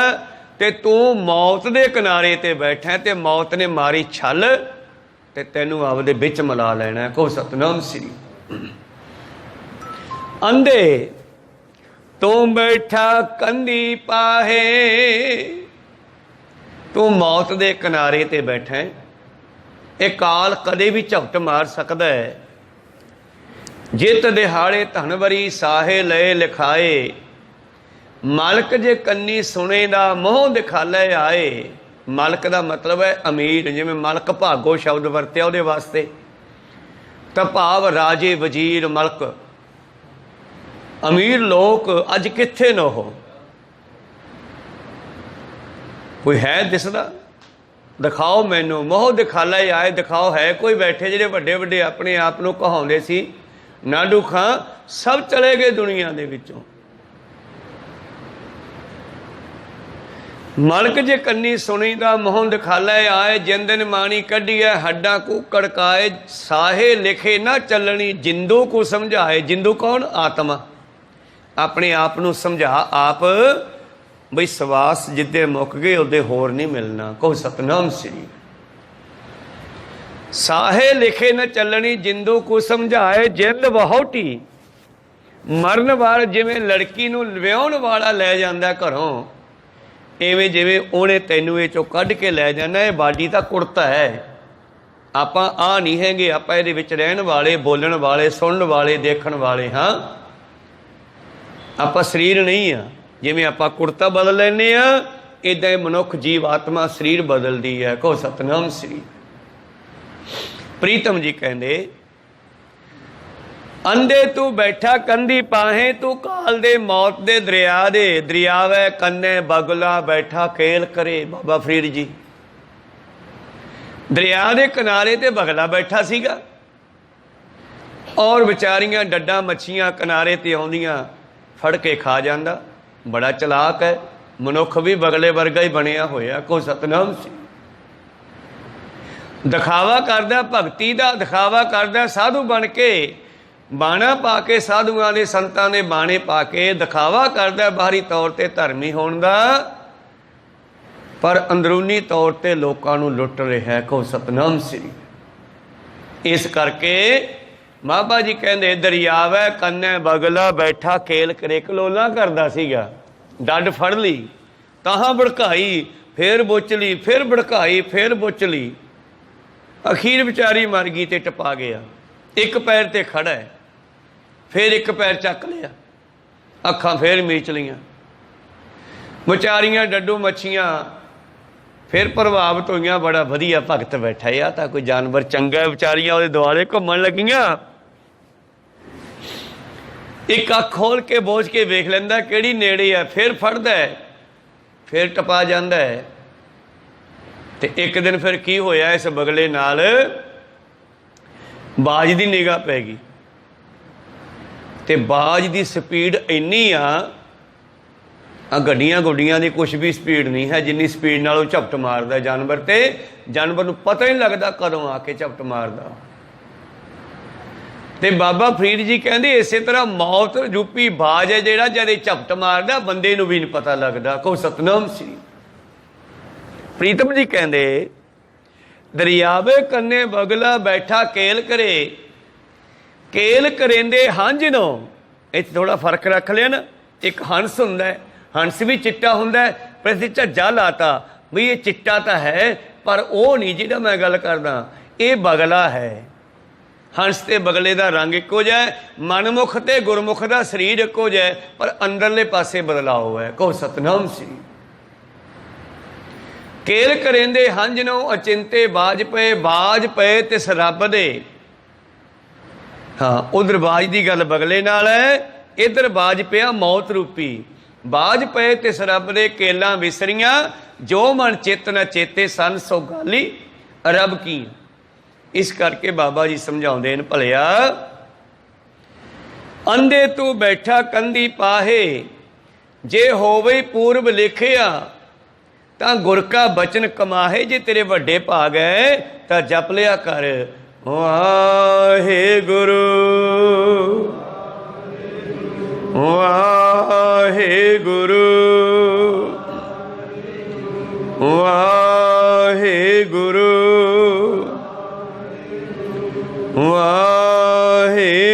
ਤੇ ਤੂੰ ਮੌਤ ਦੇ ਕਿਨਾਰੇ ਤੇ ਬੈਠਾ ਤੇ ਮੌਤ ਨੇ ਮਾਰੀ ਛੱਲ ਤੇ ਤੈਨੂੰ ਆਪਦੇ ਵਿੱਚ ਮਿਲਾ ਲੈਣਾ। ਕਹੋ ਸਤਿਨਾਮ ਸ੍ਰੀ। ਅੰਧੇ ਤੂੰ ਬੈਠਾ ਕੰਧੀ ਪਾਹੇ, ਤੂੰ ਮੌਤ ਦੇ ਕਿਨਾਰੇ ਤੇ ਬੈਠਾ। ਇਹ ਕਾਲ ਕਦੇ ਵੀ ਝਪਟ ਮਾਰ ਸਕਦਾ ਹੈ। ਜਿਤ ਦਿਹਾੜੇ ਧਨਵਰੀ ਸਾਹੇ ਲਏ ਲਿਖਾਏ, ਮਾਲਕ ਜੇ ਕੰਨੀ ਸੁਣੇ ਦਾ ਮੋਹ ਦਿਖਾਲੇ ਆਏ। ਮਾਲਕ ਦਾ ਮਤਲਬ ਹੈ ਅਮੀਰ, ਜਿਵੇਂ ਮਲਕ ਭਾਗੋ ਸ਼ਬਦ ਵਰਤਿਆ ਉਹਦੇ ਵਾਸਤੇ, ਤਾਂ ਭਾਵ ਰਾਜੇ, ਵਜ਼ੀਰ, ਮਲਕ, ਅਮੀਰ ਲੋਕ ਅੱਜ ਕਿੱਥੇ ਨਾ ਹੋ। ਕੋਈ ਹੈ ਦਿਸਦਾ? ਦਿਖਾਓ ਮੈਨੂੰ। ਮੋਹ ਦਿਖਾਲੇ ਆਏ, ਦਿਖਾਓ ਹੈ ਕੋਈ ਬੈਠੇ ਜਿਹੜੇ ਵੱਡੇ ਵੱਡੇ ਆਪਣੇ ਆਪ ਨੂੰ ਕਹਾਉਂਦੇ ਸੀ ਨਾਡੂ ਖਾਂ, ਸਭ ਚਲੇ ਗਏ ਦੁਨੀਆ ਦੇ ਵਿੱਚੋਂ। ਮਲਕ ਜੇ ਕੰਨੀ ਸੁਣੀ ਦਾ ਮੋਹ ਦਿਖਾਲੇ ਆਏ, ਜਿੰਦਨ ਮਾਣੀ ਕੱਢੀਐ ਹੱਡਾਂ ਕੂ ਕੜਕਾਏ। ਸਾਹੇ ਲਿਖੇ ਨਾ ਚੱਲਣੀ ਜਿੰਦੂ ਕੋ ਸਮਝਾਏ। ਜਿੰਦੂ ਕੌਣ? ਆਤਮਾ। ਆਪਣੇ ਆਪ ਨੂੰ ਸਮਝਾ ਆਪ ਬਈ ਸਵਾਸ ਜਿੱਦੇ ਮੁੱਕ ਗਏ ਉਹਦੇ ਹੋਰ ਨਹੀਂ ਮਿਲਣਾ। ਕਹੋ ਸਤਨਾਮ ਸ੍ਰੀ। ਸਾਹੇ ਲਿਖੇ ਨਾ ਚੱਲਣੀ ਜਿੰਦੂ ਕੋ ਸਮਝਾਏ। ਜਿੰਦ ਵਹੋਟੀ ਮਰਨ ਵਾਲ, ਜਿਵੇਂ ਲੜਕੀ ਨੂੰ ਵਿਆਹੁਣ ਵਾਲਾ ਲੈ ਜਾਂਦਾ ਘਰੋਂ, ਇਵੇਂ ਜਿਵੇਂ ਉਹਨੇ ਤੈਨੂੰ ਇਹ ਚੋਂ ਕੱਢ ਕੇ ਲੈ ਜਾਣਾ। ਇਹ ਬਾਡੀ ਤਾਂ ਕੁੜਤਾ ਹੈ, ਆਪਾਂ ਆ ਨਹੀਂ ਹੈਗੇ, ਆਪਾਂ ਇਹਦੇ ਵਿੱਚ ਰਹਿਣ ਵਾਲੇ, ਬੋਲਣ ਵਾਲੇ, ਸੁਣਨ ਵਾਲੇ, ਦੇਖਣ ਵਾਲੇ ਹਾਂ। ਆਪਾਂ ਸਰੀਰ ਨਹੀਂ ਆ। ਜਿਵੇਂ ਆਪਾਂ ਕੁੜਤਾ ਬਦਲ ਲੈਂਦੇ ਹਾਂ, ਇੱਦਾਂ ਇਹ ਮਨੁੱਖ ਜੀਵ ਆਤਮਾ ਸਰੀਰ ਬਦਲਦੀ ਹੈ। ਕਹੋ ਸਤਨਾਮ ਸ੍ਰੀ। ਪ੍ਰੀਤਮ ਜੀ ਕਹਿੰਦੇ, ਅੰਧੇ ਤੂੰ ਬੈਠਾ ਕੰਧੀ ਪਾਹੇ, ਤੂੰ ਕਾਲ ਦੇ ਮੌਤ ਦੇ ਦਰਿਆ ਦੇ। ਦਰਿਆਵੇ ਕੰਨੇ ਬਗਲਾ ਬੈਠਾ ਕੇਲ ਕਰੇ। ਬਾਬਾ ਫਰੀਦ ਜੀ ਦਰਿਆ ਦੇ ਕਿਨਾਰੇ ਤੇ ਬਗਲਾ ਬੈਠਾ ਸੀਗਾ, ਔਰ ਵਿਚਾਰੀਆਂ ਡੱਡਾਂ ਮੱਛੀਆਂ ਕਿਨਾਰੇ ਤੇ ਆਉਂਦੀਆਂ, ਫੜ ਕੇ ਖਾ ਜਾਂਦਾ। ਬੜਾ ਚਲਾਕ ਹੈ ਮਨੁੱਖ, ਵੀ ਬਗਲੇ ਵਰਗਾ ਹੀ ਬਣਿਆ ਹੋਇਆ। ਕੋ ਸਤਨਾਮ ਸੀ। ਦਿਖਾਵਾ ਕਰਦਾ ਭਗਤੀ ਦਾ, ਦਿਖਾਵਾ ਕਰਦਾ ਸਾਧੂ ਬਣ ਕੇ, ਬਾਣਾ ਪਾ ਕੇ, ਸਾਧੂਆਂ ਦੇ ਸੰਤਾਂ ਦੇ ਬਾਣੇ ਪਾ ਕੇ ਦਿਖਾਵਾ ਕਰਦਾ ਬਾਹਰੀ ਤੌਰ ਤੇ ਧਰਮੀ ਹੋਣ ਦਾ, ਪਰ ਅੰਦਰੂਨੀ ਤੌਰ ਤੇ ਲੋਕਾਂ ਨੂੰ ਲੁੱਟ ਰਿਹਾ। ਕਹੋ ਸਤਨਾਮ ਸ੍ਰੀ। ਇਸ ਕਰਕੇ ਬਾਬਾ ਜੀ ਕਹਿੰਦੇ, ਦਰਿਆਵੇ ਕੰਨੇ ਬਗਲਾ ਬੈਠਾ ਖੇਲ ਕਰੇ। ਕਲੋਲਾਂ ਕਰਦਾ ਸੀਗਾ, ਡੱਡ ਫੜ ਲਈ, ਤਾਹਾਂ ਭੜਕਾਈ, ਫੇਰ ਬੁੱਚ ਲਈ, ਫਿਰ ਭੜਕਾਈ, ਫੇਰ ਬੁੱਚ ਲਈ। ਅਖੀਰ ਵਿਚਾਰੀ ਮਰ ਗਈ ਤੇ ਟਪਾ ਗਿਆ। ਇੱਕ ਪੈਰ ਤੇ ਖੜਾ ਹੈ, ਫਿਰ ਇੱਕ ਪੈਰ ਚੱਕ ਲਿਆ, ਅੱਖਾਂ ਫੇਰ ਮੀਚ ਲਈਆਂ। ਵਿਚਾਰੀਆਂ ਡੱਡੂ ਮੱਛੀਆਂ ਫਿਰ ਪ੍ਰਭਾਵਿਤ ਹੋਈਆਂ। ਬੜਾ ਵਧੀਆ ਭਗਤ ਬੈਠਾ, ਆ ਤਾਂ ਕੋਈ ਜਾਨਵਰ ਚੰਗਾ। ਵਿਚਾਰੀਆਂ ਉਹਦੇ ਦੁਆਲੇ ਘੁੰਮਣ ਲੱਗੀਆਂ। ਇੱਕ ਅੱਖ ਖੋਲ ਕੇ ਬੋਝ ਕੇ ਵੇਖ ਲੈਂਦਾ ਕਿਹੜੀ ਨੇੜੇ ਆ, ਫਿਰ ਫੜਦਾ, ਫਿਰ ਟਪਾ ਜਾਂਦਾ ਹੈ। ਤੇ ਇੱਕ ਦਿਨ ਫਿਰ ਕੀ ਹੋਇਆ, ਇਸ ਬਗਲੇ ਨਾਲ ਬਾਜ ਦੀ ਨਿਗਾਹ ਪੈ ਗਈ, ਤੇ ਬਾਜ ਦੀ ਸਪੀਡ ਇੰਨੀ ਆ ਗੱਡੀਆਂ ਗੁੱਡੀਆਂ ਦੀ ਕੁਛ ਵੀ ਸਪੀਡ ਨਹੀਂ ਹੈ ਜਿੰਨੀ ਸਪੀਡ ਨਾਲ ਉਹ ਝਪਟ ਮਾਰਦਾ ਜਾਨਵਰ ਤੇ। ਜਾਨਵਰ ਨੂੰ ਪਤਾ ਹੀ ਨਹੀਂ ਲੱਗਦਾ ਕਦੋਂ ਆ ਕੇ ਝਪਟ ਮਾਰਦਾ। ਤੇ ਬਾਬਾ ਫਰੀਦ ਜੀ ਕਹਿੰਦੇ, ਇਸੇ ਤਰ੍ਹਾਂ ਮੌਤ ਰੂਪੀ ਬਾਜ ਹੈ ਜਿਹੜਾ ਜਦ ਇਹ ਝਪਟ ਮਾਰਦਾ, ਬੰਦੇ ਨੂੰ ਵੀ ਨਹੀਂ ਪਤਾ ਲੱਗਦਾ। ਕਹੋ ਸਤਨਾਮ ਸ੍ਰੀ। ਪ੍ਰੀਤਮ ਜੀ ਕਹਿੰਦੇ, ਦਰਿਆਵੇ ਕੰਨੇ ਬਗਲਾ ਬੈਠਾ ਕੇਲ ਕਰੇ। ਕੇਲ ਕਰੇਂਦੇ ਹੰਝ ਨੂੰ। ਇੱਥੇ ਥੋੜਾ ਫਰਕ ਰੱਖ ਲਿਆ ਨਾ। ਇੱਕ ਹੰਸ ਹੁੰਦਾ, ਹੰਸ ਵੀ ਚਿੱਟਾ ਹੁੰਦਾ, ਪਰ ਅਸੀਂ ਝੱਜਾ ਲਾਤਾ ਵੀ ਇਹ ਚਿੱਟਾ ਤਾਂ ਹੈ, ਪਰ ਉਹ ਨਹੀਂ ਜਿਹੜਾ ਮੈਂ ਗੱਲ ਕਰਦਾ, ਇਹ ਬਗਲਾ ਹੈ। ਹੰਸ ਤੇ ਬਗਲੇ ਦਾ ਰੰਗ ਇੱਕੋ ਜਿਹਾ, ਮਨਮੁਖ ਤੇ ਗੁਰਮੁਖ ਦਾ ਸਰੀਰ ਇੱਕੋ ਜਿਹਾ, ਪਰ ਅੰਦਰਲੇ ਪਾਸੇ ਬਦਲਾਅ ਹੈ। ਕਹੋ ਸਤਨਾਮ ਸ੍ਰੀ। ਕੇਲ ਕਰੇਂਦੇ ਹੰਝ ਨੂੰ ਅਚਿੰਤੇ ਬਾਜ ਪਏ। ਬਾਜ ਪਏ ਤਿਸ ਰੱਬ ਦੇ। ਹਾਂ, ਉਧਰ ਬਾਜ ਦੀ ਗੱਲ ਬਗਲੇ ਨਾਲ ਹੈ, ਇੱਧਰ ਬਾਜ ਪਿਆ ਮੌਤ ਰੂਪੀ। ਬਾਜ ਪਏ ਤਿਸ ਰੱਬ ਦੇ ਕੇਲਾਂ ਵਿਸਰੀਆਂ, ਜੋ ਮਨ ਚਿੱਤ ਨ ਚੇਤੇ ਸਨ ਸੋ ਗਾਲੀ ਰੱਬ ਕੀ। ਇਸ ਕਰਕੇ ਬਾਬਾ ਜੀ ਸਮਝਾਉਂਦੇ ਨੇ, ਭਲਿਆ ਅੰਧੇ ਤੂੰ ਬੈਠਾ ਕੰਧੀ ਪਾਹੇ, ਜੇ ਹੋਵੇ ਪੂਰਬ ਲਿਖਿਆ ਤਾਂ ਗੁਰ ਕਾ ਬਚਨ ਕਮਾਹੇ। ਜੇ ਤੇਰੇ ਵੱਡੇ ਭਾਗ ਹੈ ਤਾਂ ਜਪ ਲਿਆ ਕਰ, ਵਾਹਿਗੁਰੂ ਵਾਹਿਗੁਰੂ ਵਾਹਿਗੁਰੂ ਵਾਹਿਗੁਰੂ।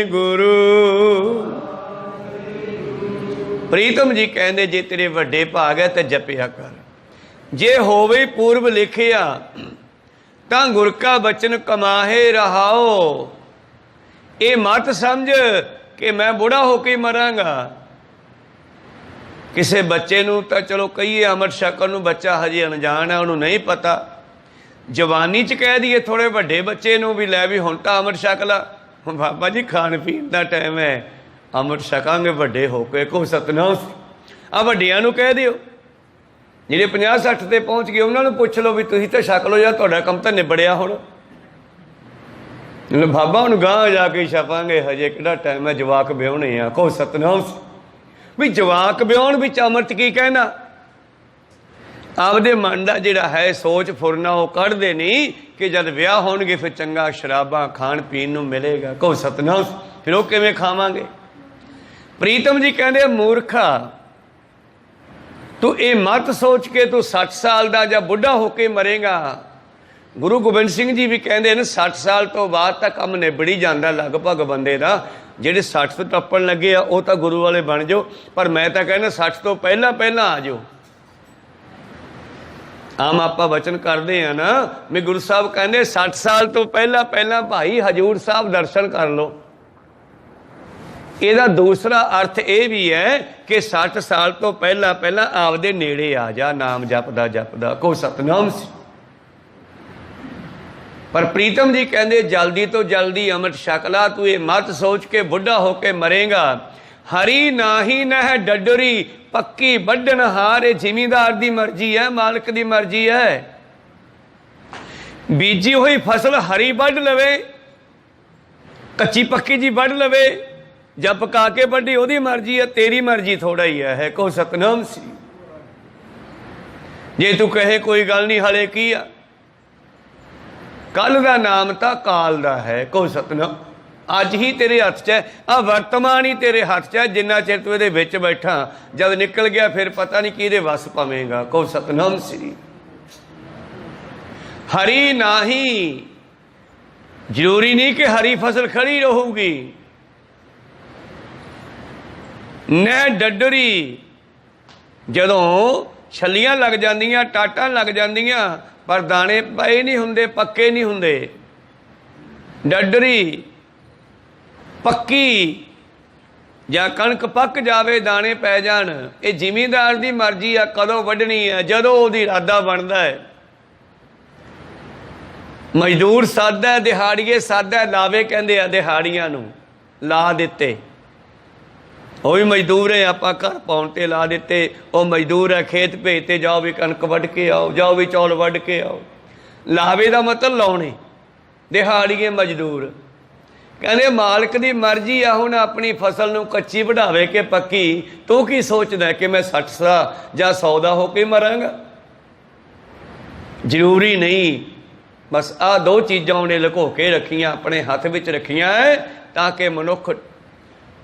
ਪ੍ਰੀਤਮ ਜੀ ਕਹਿੰਦੇ, ਜੇ ਤੇਰੇ ਵੱਡੇ ਭਾਗ ਹੈ ਤਾਂ ਜਪਿਆ ਕਰ। ਜੇ ਹੋਵੇ ਪੂਰਬ ਲਿਖਿਆ ਤਾਂ ਗੁਰ ਕਾ ਬਚਨ ਕਮਾਹੇ ਰਹਾਓ। ਇਹ ਮਤ ਸਮਝ ਕਿ ਮੈਂ ਬੁੜਾ ਹੋ ਕੇ ਮਰਾਂਗਾ। ਕਿਸੇ ਬੱਚੇ ਨੂੰ ਤਾਂ ਚਲੋ ਕਹੀਏ ਅੰਮ੍ਰਿਤ ਛਕਣ ਨੂੰ, ਬੱਚਾ ਹਜੇ ਅਣਜਾਣ ਹੈ, ਉਹਨੂੰ ਨਹੀਂ ਪਤਾ। ਜਵਾਨੀ 'ਚ ਕਹਿ ਦਈਏ ਥੋੜ੍ਹੇ ਵੱਡੇ ਬੱਚੇ ਨੂੰ ਵੀ ਲੈ ਵੀ ਹੁਣ ਤਾਂ ਅੰਮ੍ਰਿਤ ਛਕ ਲਾ। ਹੁਣ ਬਾਬਾ ਜੀ ਖਾਣ ਪੀਣ ਦਾ ਟਾਈਮ ਹੈ, ਅੰਮ੍ਰਿਤ ਛਕਾਂਗੇ ਵੱਡੇ ਹੋ ਕੇ। ਕਹੋ ਸਤਨਾਮ। ਆ ਵੱਡਿਆਂ ਨੂੰ ਕਹਿ ਦਿਓ, ਜਿਹੜੇ 50-60 ਤੇ ਪਹੁੰਚ ਗਏ ਉਹਨਾਂ ਨੂੰ ਪੁੱਛ ਲਓ ਵੀ ਤੁਸੀਂ ਤਾਂ ਛਕ ਲਓ ਜਾਂ ਤੁਹਾਡਾ ਕੰਮ ਤਾਂ ਨਿਬੜਿਆ ਹੁਣ। ਬਾਬਾ ਹੁਣ ਗਾਂਹ ਜਾ ਕੇ ਛਪਾਂਗੇ, ਹਜੇ ਕਿਹੜਾ ਟਾਈਮ ਹੈ, ਜਵਾਕ ਵਿਆਹੁਣੇ ਆ। ਕਹੋ ਸਤਨਾਮ। ਵੀ ਜਵਾਕ ਵਿਆਹੁਣ ਵਿੱਚ ਅੰਮ੍ਰਿਤ ਕੀ ਕਹਿਣਾ? ਆਪਦੇ ਮਨ ਦਾ ਜਿਹੜਾ ਹੈ ਸੋਚ ਫੁਰਨਾ ਉਹ ਕੱਢਦੇ ਨਹੀਂ ਕਿ ਜਦ ਵਿਆਹ ਹੋਣਗੇ ਫਿਰ ਚੰਗਾ ਸ਼ਰਾਬਾਂ ਖਾਣ ਪੀਣ ਨੂੰ ਮਿਲੇਗਾ। ਕਹੋ ਸਤਨਾਮ, ਫਿਰ ਉਹ ਕਿਵੇਂ ਖਾਵਾਂਗੇ। ਪ੍ਰੀਤਮ ਜੀ ਕਹਿੰਦੇ ਮੂਰਖਾ, ਤੂੰ ਇਹ ਮਤ ਸੋਚ ਕੇ ਤੂੰ 60 ਸਾਲ ਦਾ ਜਾਂ ਬੁੱਢਾ ਹੋ ਕੇ ਮਰੇਗਾ। ਗੁਰੂ ਗੋਬਿੰਦ ਸਿੰਘ ਜੀ ਵੀ ਕਹਿੰਦੇ ਨੇ 60 ਸਾਲ ਤੋਂ ਬਾਅਦ ਤਾਂ ਕੰਮ ਨਿਬੜੀ ਜਾਂਦਾ ਲਗਭਗ ਬੰਦੇ ਦਾ। ਜਿਹੜੇ 60 ਤੋਂ ਟੱਪਣ ਲੱਗੇ ਆ ਉਹ ਤਾਂ ਗੁਰੂ ਵਾਲੇ ਬਣ ਜਾਓ, ਪਰ ਮੈਂ ਤਾਂ ਕਹਿੰਦਾ 60 ਤੋਂ ਪਹਿਲਾਂ ਪਹਿਲਾਂ ਆ ਜਾਓ। ਆਮ ਆਪਾਂ ਵਚਨ ਕਰਦੇ ਆ ਨਾ ਵੀ ਗੁਰੂ ਸਾਹਿਬ ਕਹਿੰਦੇ 60 ਸਾਲ ਤੋਂ ਪਹਿਲਾਂ ਪਹਿਲਾਂ ਭਾਈ ਹਜ਼ੂਰ ਸਾਹਿਬ ਦਰਸ਼ਨ ਕਰ ਲਓ। ਇਹਦਾ ਦੂਸਰਾ ਅਰਥ ਇਹ ਵੀ ਹੈ ਕਿ 60 ਸਾਲ ਤੋਂ ਪਹਿਲਾਂ ਪਹਿਲਾਂ ਆਪਦੇ ਨੇੜੇ ਆ ਜਾ, ਨਾਮ ਜਪਦਾ ਜਪਦਾ। ਕਹੋ ਸਤਨਾਮ। ਪਰ ਪ੍ਰੀਤਮ ਜੀ ਕਹਿੰਦੇ ਜਲਦੀ ਤੋਂ ਜਲਦੀ ਅੰਮ੍ਰਿਤ ਛਕ ਲਾ, ਤੂੰ ਇਹ ਮਤ ਸੋਚ ਕੇ ਬੁੱਢਾ ਹੋ ਕੇ ਮਰੇਗਾ। ਹਰੀ ਨਾਹੀ ਨਹਿ ਡੱਡਰੀ ਪੱਕੀ ਵੱਢਣ ਹਾਰ। ਇਹ ਜ਼ਿਮੀਂਦਾਰ ਦੀ ਮਰਜ਼ੀ ਹੈ, ਮਾਲਕ ਦੀ ਮਰਜ਼ੀ ਹੈ। ਬੀਜੀ ਹੋਈ ਫਸਲ ਹਰੀ ਵੱਢ ਲਵੇ, ਕੱਚੀ ਪੱਕੀ ਜੀ ਵੱਢ ਲਵੇ, ਜਾਂ ਪਕਾ ਕੇ ਵੱਢੀ, ਉਹਦੀ ਮਰਜ਼ੀ ਹੈ, ਤੇਰੀ ਮਰਜ਼ੀ ਥੋੜਾ ਹੀ ਹੈ। ਕਹੋ ਸਤਨਾਮ ਸੀ। ਜੇ ਤੂੰ ਕਹੇ ਕੋਈ ਗੱਲ ਨਹੀਂ ਹਲੇ ਕੀ ਆ, ਕੱਲ ਦਾ ਨਾਮ ਤਾਂ ਕਾਲ ਦਾ ਹੈ। ਕਹੋ ਸਤਨਾਮ। ਅੱਜ ਹੀ ਤੇਰੇ ਹੱਥ 'ਚ ਹੈ, ਆ ਵਰਤਮਾਨ ਹੀ ਤੇਰੇ ਹੱਥ 'ਚ ਹੈ। ਜਿੰਨਾ ਚਿਰ ਤੂੰ ਇਹਦੇ ਵਿੱਚ ਬੈਠਾ, ਜਦ ਨਿਕਲ ਗਿਆ ਫਿਰ ਪਤਾ ਨਹੀਂ ਕਿਹਦੇ ਵੱਸ ਪਵੇਂਗਾ। ਕਹੋ ਸਤਨਾਮ ਸ੍ਰੀ। ਹਰੀ ਨਾਹੀ, ਜ਼ਰੂਰੀ ਨਹੀਂ ਕਿ ਹਰੀ ਫਸਲ ਖੜੀ ਰਹੂਗੀ। ਨਹਿ ਡੱਡਰੀ, ਜਦੋਂ ਛੱਲੀਆਂ ਲੱਗ ਜਾਂਦੀਆਂ, ਟਾਟਾਂ ਲੱਗ ਜਾਂਦੀਆਂ, ਪਰ ਦਾਣੇ ਪਏ ਨਹੀਂ ਹੁੰਦੇ, ਪੱਕੇ ਨਹੀਂ ਹੁੰਦੇ। ਡੱਡਰੀ ਪੱਕੀ, ਜਾਂ ਕਣਕ ਪੱਕ ਜਾਵੇ ਦਾਣੇ ਪੈ ਜਾਣ, ਇਹ ਜ਼ਿਮੀਂਦਾਰ ਦੀ ਮਰਜ਼ੀ ਆ ਕਦੋਂ ਵੱਢਣੀ ਹੈ, ਜਦੋਂ ਉਹਦੀ ਇਰਾਦਾ ਬਣਦਾ ਹੈ। ਮਜ਼ਦੂਰ ਸਾਦਾ, ਦਿਹਾੜੀਏ ਸਾਦਾ, ਲਾਵੇ ਕਹਿੰਦੇ ਆ ਦਿਹਾੜੀਆਂ ਨੂੰ। ਲਾ ਦਿੱਤੇ, ਉਹ ਵੀ ਮਜ਼ਦੂਰ ਹੈ, ਆਪਾਂ ਘਰ ਪਾਉਣ ਤੇ ਲਾ ਦਿੱਤੇ। ਉਹ ਮਜ਼ਦੂਰ ਹੈ, ਖੇਤ ਭੇਜਤੇ, ਜਾਓ ਵੀ ਕਣਕ ਵੱਢ ਕੇ ਆਓ, ਜਾਓ ਵੀ ਚੌਲ ਵੱਢ ਕੇ ਆਓ। ਲਾਵੇ ਦਾ ਮਤਲਬ ਲਾਉਣੇ, ਦਿਹਾੜੀਏ ਮਜ਼ਦੂਰ। ਕਹਿੰਦੇ ਮਾਲਕ ਦੀ ਮਰਜ਼ੀ ਆ ਹੁਣ ਆਪਣੀ ਫਸਲ ਨੂੰ ਕੱਚੀ ਵਢਾਵੇ ਕਿ ਪੱਕੀ। ਤੂੰ ਕੀ ਸੋਚਦਾ ਕਿ ਮੈਂ 60 ਦਾ ਜਾਂ 100 ਦਾ ਹੋ ਕੇ ਮਰਾਂਗਾ? ਜ਼ਰੂਰੀ ਨਹੀਂ। ਬਸ ਆਹ ਦੋ ਚੀਜ਼ਾਂ ਉਹਨੇ ਲੁਕੋ ਕੇ ਰੱਖੀਆਂ, ਆਪਣੇ ਹੱਥ ਵਿੱਚ ਰੱਖੀਆਂ ਹੈ, ਤਾਂ ਕਿ ਮਨੁੱਖ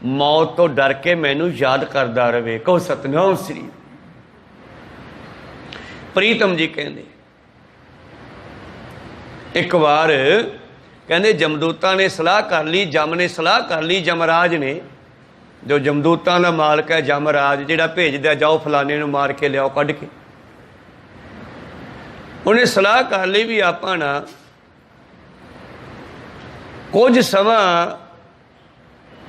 ਮੌਤ ਤੋਂ ਡਰ ਕੇ ਮੈਨੂੰ ਯਾਦ ਕਰਦਾ ਰਹੇ। ਕਹੋ ਸਤਨਾਮ ਸ੍ਰੀ। ਪ੍ਰੀਤਮ ਜੀ ਕਹਿੰਦੇ ਇੱਕ ਵਾਰ ਕਹਿੰਦੇ ਜਮਦੂਤਾਂ ਨੇ ਸਲਾਹ ਕਰ ਲਈ, ਜਮ ਨੇ ਸਲਾਹ ਕਰ ਲਈ, ਜਮਰਾਜ ਨੇ, ਜੋ ਜਮਦੂਤਾਂ ਦਾ ਮਾਲਕ ਹੈ ਜਮਰਾਜ, ਜਿਹੜਾ ਭੇਜਦਾ ਜਾਓ ਫਲਾਣੇ ਨੂੰ ਮਾਰ ਕੇ ਲਿਆਓ ਕੱਢ ਕੇ। ਉਹਨੇ ਸਲਾਹ ਕਰ ਲਈ ਵੀ ਆਪਾਂ ਨਾ ਕੁਝ ਸਮਾਂ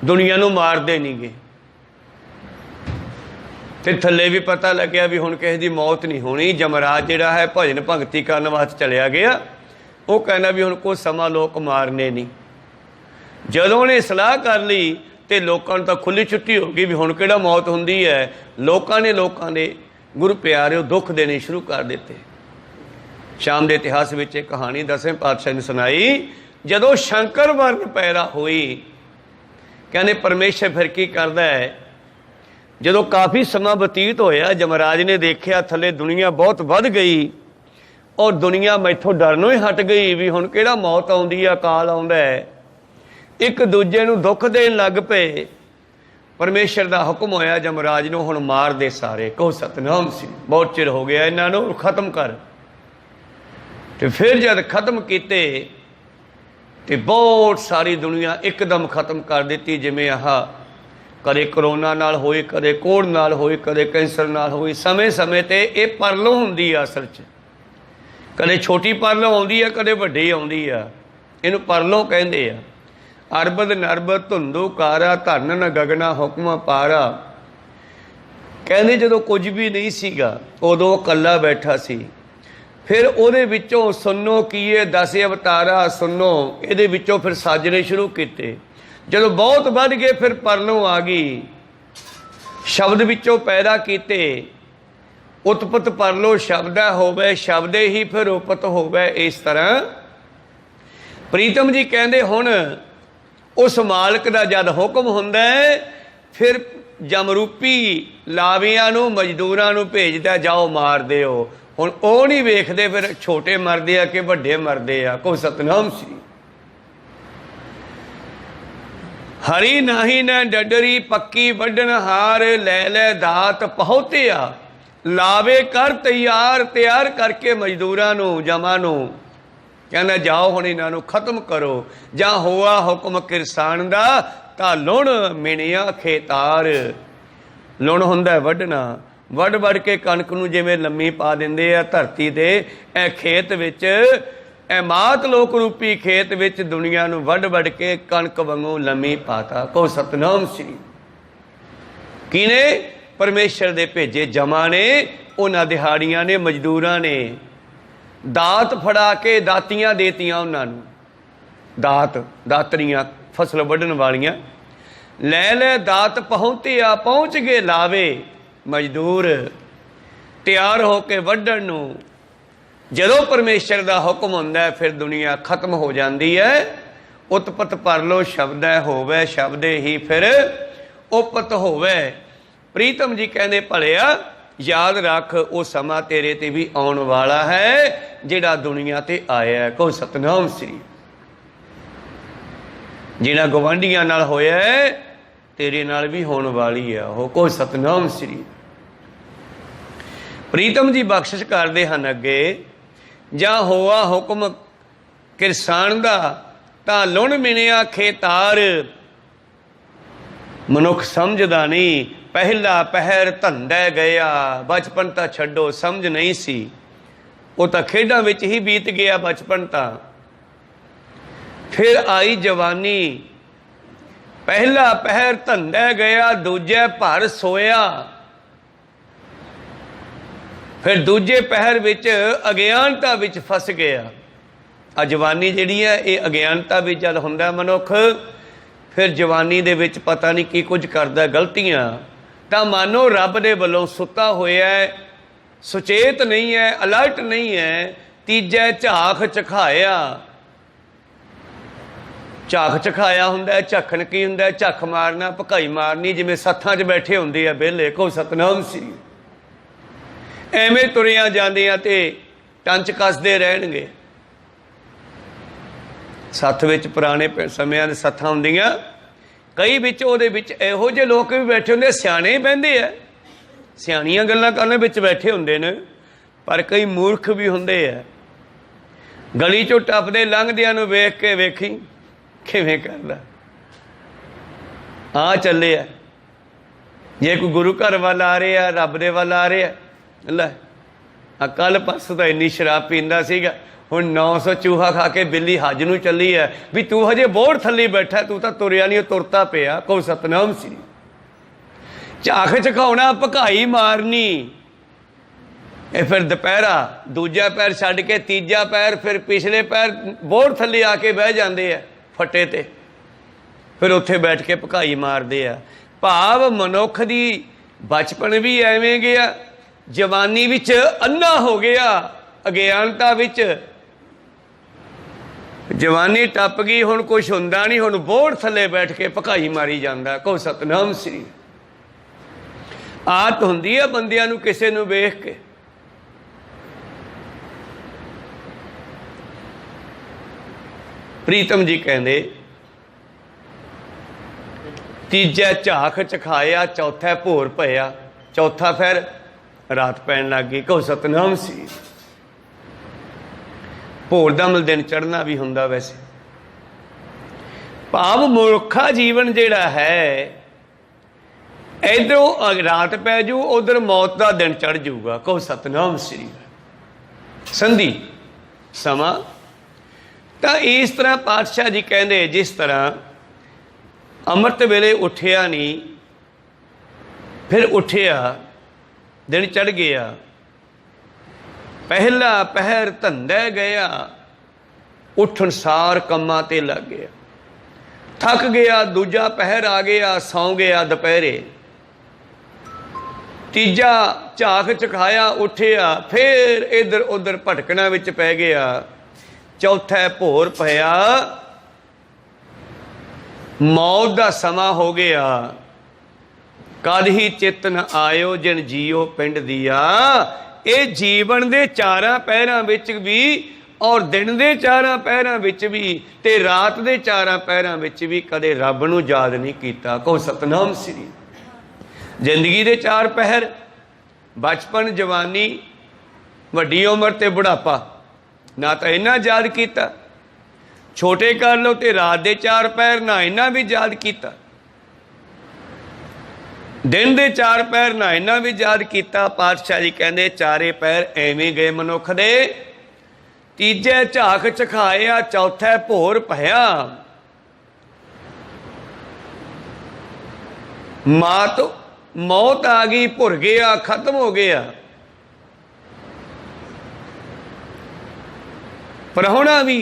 ਦੁਨੀਆ ਨੂੰ ਮਾਰਦੇ ਨਹੀਂ ਗੇ। ਤੇ ਥੱਲੇ ਵੀ ਪਤਾ ਲੱਗਿਆ ਵੀ ਹੁਣ ਕਿਸੇ ਦੀ ਮੌਤ ਨਹੀਂ ਹੋਣੀ। ਜਮਰਾਜ ਜਿਹੜਾ ਹੈ ਭਜਨ ਭਗਤੀ ਕਰਨ ਵਾਸਤੇ ਚਲਿਆ ਗਿਆ। ਉਹ ਕਹਿੰਦਾ ਵੀ ਹੁਣ ਕੁਝ ਸਮਾਂ ਲੋਕ ਮਾਰਨੇ ਨਹੀਂ। ਜਦੋਂ ਉਹਨੇ ਸਲਾਹ ਕਰ ਲਈ ਤੇ ਲੋਕਾਂ ਨੂੰ ਤਾਂ ਖੁੱਲ੍ਹੀ ਛੁੱਟੀ ਹੋ ਗਈ ਵੀ ਹੁਣ ਕਿਹੜਾ ਮੌਤ ਹੁੰਦੀ ਹੈ। ਲੋਕਾਂ ਦੇ ਗੁਰੂ ਪਿਆਰਿਓ ਦੁੱਖ ਦੇਣੇ ਸ਼ੁਰੂ ਕਰ ਦਿੱਤੇ। ਸ਼ਾਮ ਦੇ ਇਤਿਹਾਸ ਵਿੱਚ ਇਹ ਕਹਾਣੀ 10ਵੇਂ ਪਾਤਸ਼ਾਹ ਨੇ ਸੁਣਾਈ। ਜਦੋਂ ਸ਼ੰਕਰ ਵਰਨ ਪੈਦਾ ਹੋਈ, ਕਹਿੰਦੇ ਪਰਮੇਸ਼ਰ ਫਿਰ ਕੀ ਕਰਦਾ ਹੈ, ਜਦੋਂ ਕਾਫੀ ਸਮਾਂ ਬਤੀਤ ਹੋਇਆ, ਜਮਰਾਜ ਨੇ ਦੇਖਿਆ ਥੱਲੇ ਦੁਨੀਆ ਬਹੁਤ ਵੱਧ ਗਈ ਔਰ ਦੁਨੀਆ ਮੈਥੋਂ ਡਰਨੋਂ ਹੀ ਹਟ ਗਈ ਵੀ ਹੁਣ ਕਿਹੜਾ ਮੌਤ ਆਉਂਦੀ ਆ, ਕਾਲ ਆਉਂਦਾ ਹੈ। ਇੱਕ ਦੂਜੇ ਨੂੰ ਦੁੱਖ ਦੇਣ ਲੱਗ ਪਏ। ਪਰਮੇਸ਼ਰ ਦਾ ਹੁਕਮ ਹੋਇਆ ਜਮਰਾਜ ਨੂੰ, ਹੁਣ ਮਾਰ ਦੇ ਸਾਰੇ। ਕਹੋ ਸਤਨਾਮ ਸੀ। ਬਹੁਤ ਚਿਰ ਹੋ ਗਿਆ, ਇਹਨਾਂ ਨੂੰ ਖਤਮ ਕਰ। ਤੇ ਫਿਰ ਜਦ ਖਤਮ ਕੀਤੇ ਤੇ ਬਹੁਤ ਸਾਰੀ ਦੁਨੀਆ ਇੱਕਦਮ ਖਤਮ ਕਰ ਦਿੱਤੀ। ਜਿਵੇਂ ਆਹ ਕਦੇ ਕਰੋਨਾ ਨਾਲ ਹੋਈ, ਕਦੇ ਕੋੜ ਨਾਲ ਹੋਈ, ਕਦੇ ਕੈਂਸਰ ਨਾਲ ਹੋਈ। ਸਮੇਂ-ਸਮੇਂ ਤੇ ਇਹ ਪਰਲੋ ਹੁੰਦੀ ਆ ਅਸਲ 'ਚ। ਕਦੇ ਛੋਟੀ ਪਰਲੋ ਆਉਂਦੀ ਆ, ਕਦੇ ਵੱਡੀ ਆਉਂਦੀ ਆ। ਇਹਨੂੰ ਪਰਲੋ ਕਹਿੰਦੇ ਆ। ਅਰਬਦ ਨਰਬਦ ਧੁੰਦੂ ਕਾਰਾ ਧਰਨ ਨ ਗਗਨਾ ਹੁਕਮ ਪਾਰਾ। ਕਹਿੰਦੇ ਜਦੋਂ ਕੁਝ ਵੀ ਨਹੀਂ ਸੀਗਾ ਉਦੋਂ ਇਕੱਲਾ ਬੈਠਾ ਸੀ। ਫਿਰ ਉਹਦੇ ਵਿੱਚੋਂ ਸੁਣੋ ਕੀਏ 10 ਅਵਤਾਰਾ ਸੁਣੋ, ਇਹਦੇ ਵਿੱਚੋਂ ਫਿਰ ਸਾਜਣੇ ਸ਼ੁਰੂ ਕੀਤੇ। ਜਦੋਂ ਬਹੁਤ ਵੱਧ ਗਏ ਫਿਰ ਪਰਲੋਂ ਆ ਗਈ। ਸ਼ਬਦ ਵਿੱਚੋਂ ਪੈਦਾ ਕੀਤੇ। ਉਤਪਤ ਪਰਲੋ ਸ਼ਬਦਾ ਹੋਵੇ, ਸ਼ਬਦੇ ਹੀ ਫਿਰ ਉਪਤ ਹੋਵੇ। ਇਸ ਤਰ੍ਹਾਂ ਪ੍ਰੀਤਮ ਜੀ ਕਹਿੰਦੇ ਹੁਣ ਉਸ ਮਾਲਕ ਦਾ ਜਦ ਹੁਕਮ ਹੁੰਦਾ ਹੈ, ਫਿਰ ਜਮਰੂਪੀ ਲਾਵੀਆਂ ਨੂੰ, ਮਜ਼ਦੂਰਾਂ ਨੂੰ ਭੇਜਦਾ, ਜਾਓ ਮਾਰ ਦਿਓ। हुण ਉਹ नहीं वेखदे फिर छोटे मरदे आ कि वड्डे मरदे आ। को सतनाम श्री हरी नाही न डडरी पक्की वड्डन हार लै लै दात पहुँतिया लावे कर तैयार तैयार करके मजदूरां नूं जमां नूं कहना जाओ हुण इन्हां नूं खत्म करो। जां होआ हुक्म किरसान दा तां लुण मिणिया खेतार। लुण हुंदा वड्डना ਵੱਢ ਵੱਢ ਕੇ ਕਣਕ ਨੂੰ ਜਿਵੇਂ ਲੰਮੀ ਪਾ ਦਿੰਦੇ ਆ ਧਰਤੀ ਤੇ ਇਹ ਖੇਤ ਵਿੱਚ ਇਹ ਮਾਤ ਲੋਕ ਰੂਪੀ ਖੇਤ ਵਿੱਚ ਦੁਨੀਆ ਨੂੰ ਵੱਢ ਵੱਢ ਕੇ ਕਣਕ ਵਾਂਗੂ ਲੰਮੀ ਪਾਤਾ। ਕੋ ਸਤਨਾਮ ਸ੍ਰੀ ਕਿਨੇ ਪਰਮੇਸ਼ਰ ਦੇ ਭੇਜੇ ਜਮਾਂ ਨੇ ਉਹਨਾਂ ਦਿਹਾੜੀਆਂ ਨੇ ਮਜ਼ਦੂਰਾਂ ਨੇ ਦਾਤ ਫੜਾ ਕੇ ਦਾਤੀਆਂ ਦੇਤੀਆਂ ਉਹਨਾਂ ਨੂੰ ਦਾਤ ਦਾਤਰੀਆਂ ਫਸਲ ਵੱਢਣ ਵਾਲੀਆਂ ਲੈ ਲੈ ਦਾਤ ਪਹੁੰਚਿਆ ਪਹੁੰਚ ਗਏ ਲਾਵੇ मजदूर तैयार हो के वढ़न नूं। जदों परमेश्वर का हुक्म हुंदा है फिर दुनिया खत्म हो जाती है। उत्पत पर लो शब्द है होवे शब्द ही फिर उपत होवे। प्रीतम जी कहते भलिया याद रख वो समा तेरे ते भी आउण वाला है जिहड़ा दुनिया ते आया है। को सतनाम श्री जिहड़ा गवांढियां नाल होया है तेरे नाल भी होने वाली है वो। को सतनाम श्री प्रीतम जी बख्शिश करते हैं अगे जा होआ हुक्म किरसान दा तां लुण मिणिया खेतार। मनुख समझदा नहीं पहला पहर धंधे गया बचपन तां छड्डो समझ नहीं सी वो तां खेडां विच ही बीत गया बचपन तां। फिर आई जवानी पहला पहर धंधे गया दूजे भर सोया। फिर दूजे पहर विच अज्ञानता विच फस गया। आ जवानी जिहड़ी है ये अज्ञानता विच जद हुंदा मनुख फिर जवानी दे विच पता नहीं की कुछ करदा गलतियां तां मानो रब दे वल्लों सुता होया है सुचेत नहीं है अलर्ट नहीं है। तीजे झाख चखाया झाख चखाया हुंदा है झखन की हुंदा है झख मारना भकाई मारनी जिवें सत्थां 'च बैठे हुंदे आ बेले। को सतनाम श्री एवें तुरियां जांदियां ते टंच कसदे रहणगे। सत्थ विच पुराने समयां दे सत्थां हुंदियां कई विच ओहदे विच इहो जिहे लोक भी बैठे हुंदे सियाणे बहिंदे आ सियाणियां गल्लां करन विच बैठे हुंदे ने पर कई मूर्ख भी हुंदे आ। गली चों टपदे लंघदियां नूं वेख के वेखी किवें करदा आ चले आ। जे कोई गुरु घर वाल आ रहा रब दे वाल आ रहा लै आ कल परसों तो इन्नी शराब पींदा सीगा हुण 900 चूहा खा के बिल्ली हज नूं चली है भी तू हजे बोड़ थल्ले बैठा तू तां तुरिया नहीं तुरता पिया। को सतनाम श्री झाख चखाउणा भकाई मारनी ये फिर दोपहरा दूजा पैर छड्ड के तीजा पैर फिर पिछले पैर बोड़ थल्ले आके बह जाते हैं फटे ते फिर उत्थे बैठ के भकाई मारते आ। भाव मनुख दी बचपन भी एवें गया जवानी विच अन्ना हो गया अज्ञानता विच जवानी टप गई हुण कुछ हुंदा नहीं हुण बोड़ थल्ले बैठ के भकाई मारी जांदा। को सतनाम श्री आदत हुंदी है बंदियां नूं किसे नूं वेख के प्रीतम जी कहते तीजा झाख चखाया चौथा भोर पया चौथा फिर रात पैन लग गई। को सतनाम श्री भोर दा मतलब दिन चढ़ना भी हुंदा वैसे भाव मुरुखा जीवन जिहड़ा है इधरों रात पै जू उधर मौत का दिन चढ़ जाऊगा। को सतनाम श्री संधि समा तो इस तरह पातशाह जी कहते जिस तरह अमृत वेले उठिया नहीं फिर उठिया दिन चढ़ गया पहला पहर धंधे गया उठन सार कम्मां ते लग गया थक गया दूजा पहर आ गया सौ गया दोपहरे तीजा झाख चखाया उठिया फिर इधर उधर भटकना विच पै गया चौथा भोर पया मौत का समा हो गया कद ही चित न आयो जिन जियो पिंड दिया ये जीवन के चारां पहरां विच भी और दिन के चारां पहरां विच भी ते रात के चारां पहरां विच भी कदे रब नूं याद नहीं कीता। कहो सतनाम श्री। जिंदगी के चार पहर, बचपन, जवानी, वड्डी उम्र ते बुढ़ापा, ना तो इन्ना याद किया। छोटे कर लो तो रात के चार पहर, ना इन्ना भी याद किया। दिन के चार पहर, ना इन्ना भी याद किया। पातशाह जी कहते चारे पहर एवें गए मनुख दे, तीजे झाक चखाया, चौथे भोर भया। मौत आ गई, भुर गया, खत्म हो गया। प्राहुणा भी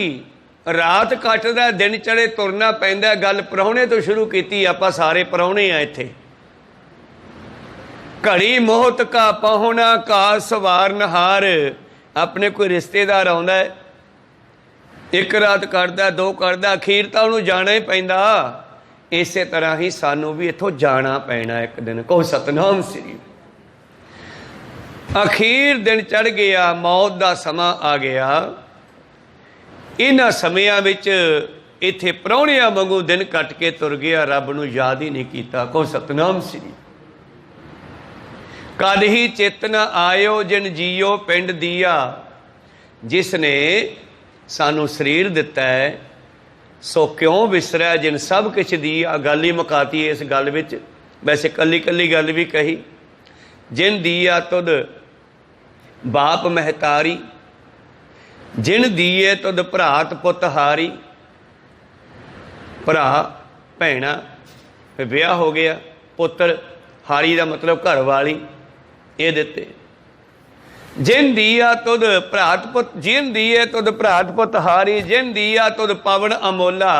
रात कटदा, दिन चढ़े तुरना पैंदा। गल प्राहुणे तो शुरू की, आपां सारे प्राहुणे आ इत्थे। घड़ी मोहत का पाहुणा, का सवार नहार। अपने कोई रिश्तेदार आउंदा है, एक रात करदा, दो करदा, अखीर तां उहनूं जाना ही पैंदा। इसे तरह ही सानू भी इत्थों जाना पैना एक दिन। कहो सतनाम श्री। अखीर दिन चढ़ गया, मौत का समा आ गया। इन्हां समयां विच इत्थे प्राहुणियां वांगू दिन कट के तुर गया, रब नूं याद ही नहीं कीता। कहो सतनाम श्री। कद ही चित न आयो जिन जियो पिंड दिया। जिसने सानू शरीर दिता है, सो क्यों विसरै जिन सब किछ दिया। गल ही मुकाती इस गल विच, वैसे कली कली गल भी कही। जिन दिया तुद बाप महतारी, जिन दिए तुद भरात पुत हारी। भरा भैणा, फिर ब्याह हो गया, पुत्र, हारी का मतलब घर वाली, ये दिते। जिन दिया तुद भरात पुत, जिन दिए तुद भरात पुत हारी। जिन दिया तुद पवन अमोला,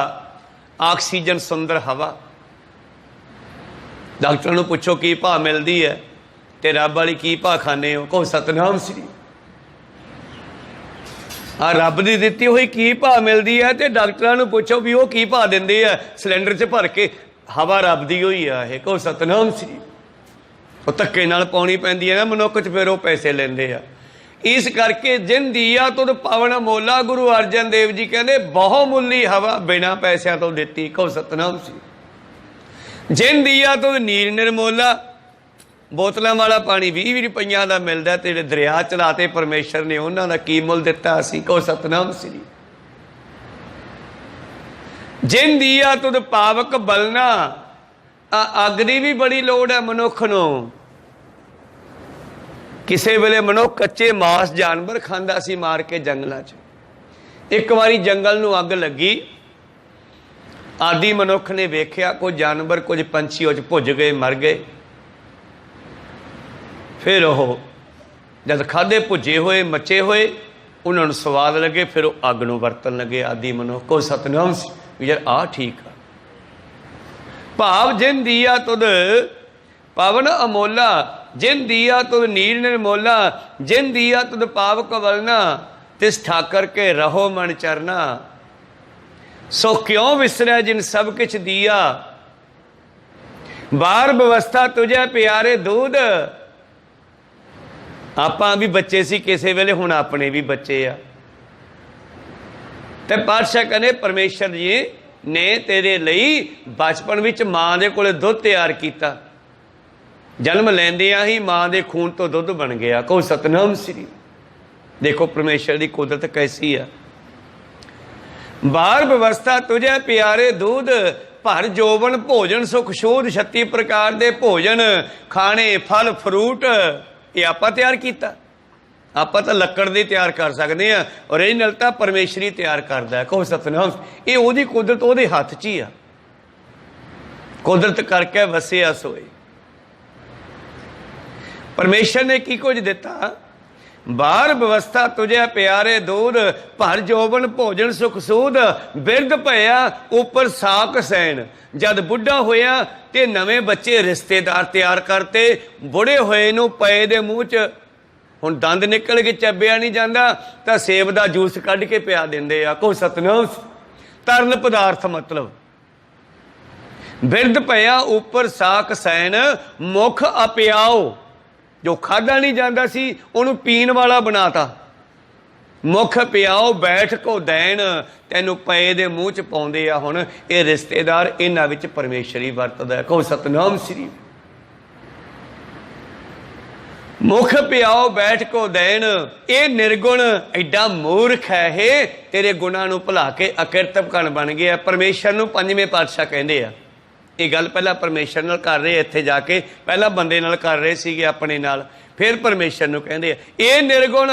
ऑक्सीजन सुंदर हवा। डॉक्टर नूं पुछो की भाव मिलती है, ते रब वाली की भाव खाने हो। कहो सतनाम श्री। हाँ, रब की दिती हुई की भाव मिलती है, तो डॉक्टरों नूं पुछो भी वो की भाव देंदे आ। सिलेंडर च भर के हवा रब दी हुई है। कहो सतनाम श्री। वो धक्के नाल पाउणी पैंदी है ना मनुख च, फिर वो पैसे लेंदे आ। इस करके जिन दिया तुद पवन अमोला, गुरु अर्जन देव जी कहते बहुमुल्ली हवा बिना पैसों तो दिती। कहो सतनाम श्री। जिन दिया तुद नीर निर्मोला, बोतलों वाला पानी 20 रुपइया का मिलता, तेरे दरिया चलाते परमेश्वर ने, उन्होंने की मुल दिता असीं। कहो सतनाम श्री। जिन दिया तुद पावक बलना, अग की भी बड़ी लोड़ है मनुख नूं। किसी वेले मनुख कच्चे मांस जानवर खांदा सी मार के जंगलों च। एक बारी जंगल नूं अग लगी, आदि मनुख ने वेख्या कुछ जानवर, कुछ पंछी उस भुज गए, मर गए। फिर वह जब खाधे भुजे हुए, मचे हुए, उन्होंने स्वाद लगे, फिर वो अग नूं वरतन लगे आदि मनुख। को सतनाम यार आ ठीक आ। भाव जिन दिया तुद पवन अमोला, जिन दिया तुद नीर निर्मोला। जिन दिया तुद पावक वलना, तिस ठाकर के रहो मन चरना। सो क्यों विसरै जिन सब किछ दिया। बार व्यवस्था तुझे प्यारे दूध। आपां भी बच्चे सी किसी वेले, हुण अपने भी बच्चे आ। ते पातशाह कहने परमेश्वर जी ने तेरे लिए बचपन विच मां दे कोले दुध तैयार किया। जन्म लैंदियां ही मां दे खून तो दुध बन गया। कहो सतनाम श्री। देखो परमेश्वर की कुदरत कैसी है। बार व्यवस्था तुझे प्यारे दूध, भर जोबन भोजन सुख शोध। 36 प्रकार के भोजन खाने, फल फ्रूट, ये आप तैयार किया। आप तो लकड़ दे तैयार कर सकते हैं, ओरिजिनल तो परमेश्वरी तैयार करता है। कहो सतनाम। ये ओदी कुदरत ओदे हाथ च ही आ। कुदरत करके वसिया सोए। परमेश्वर ने की कुछ दिता। बार व्यवस्था तुझे प्यारे दूध, भर जोबन भोजन सुख सूद। बिरध भया उपर साक सैन। जद बुढ़ा होया ते नवे बच्चे रिश्तेदार तैयार करते। बुढ़े होए नूं पए दे मूँह च हुण दंद निकल के चब्बिया नहीं जाता, तो सेब का जूस कढ़ के पिया देंदे आ। कहो सतनाम। तरल पदार्थ मतलब। बिरध भया उपर साक सैन, मुख अपियाओ। जो खाधा नहीं जाता सी उन्होंने पीण वाला बनाता। मुख पियाओ बैठ को दैन, तैनू पए दे मूँह च पाउंदे आ। हुण ये रिश्तेदार इन्हां विच परमेश्वर ही वरतदा है। कहो सतनाम श्री। मुख पियाओ बैठ को दैन, ये निर्गुण एडा मूर्ख है, हे तेरे गुणां नूं भुला के अकिरत भकन बन गया। परमेश्वर नूं पंजवें पातशाह कहंदे आ। ये गल पहला परमेश्वर नाल कर रहे, इत्थे जाके पहला बंदे नाल कर रहे सीगे अपने नाल, फिर परमेश्वर नूं कहंदे ये निर्गुण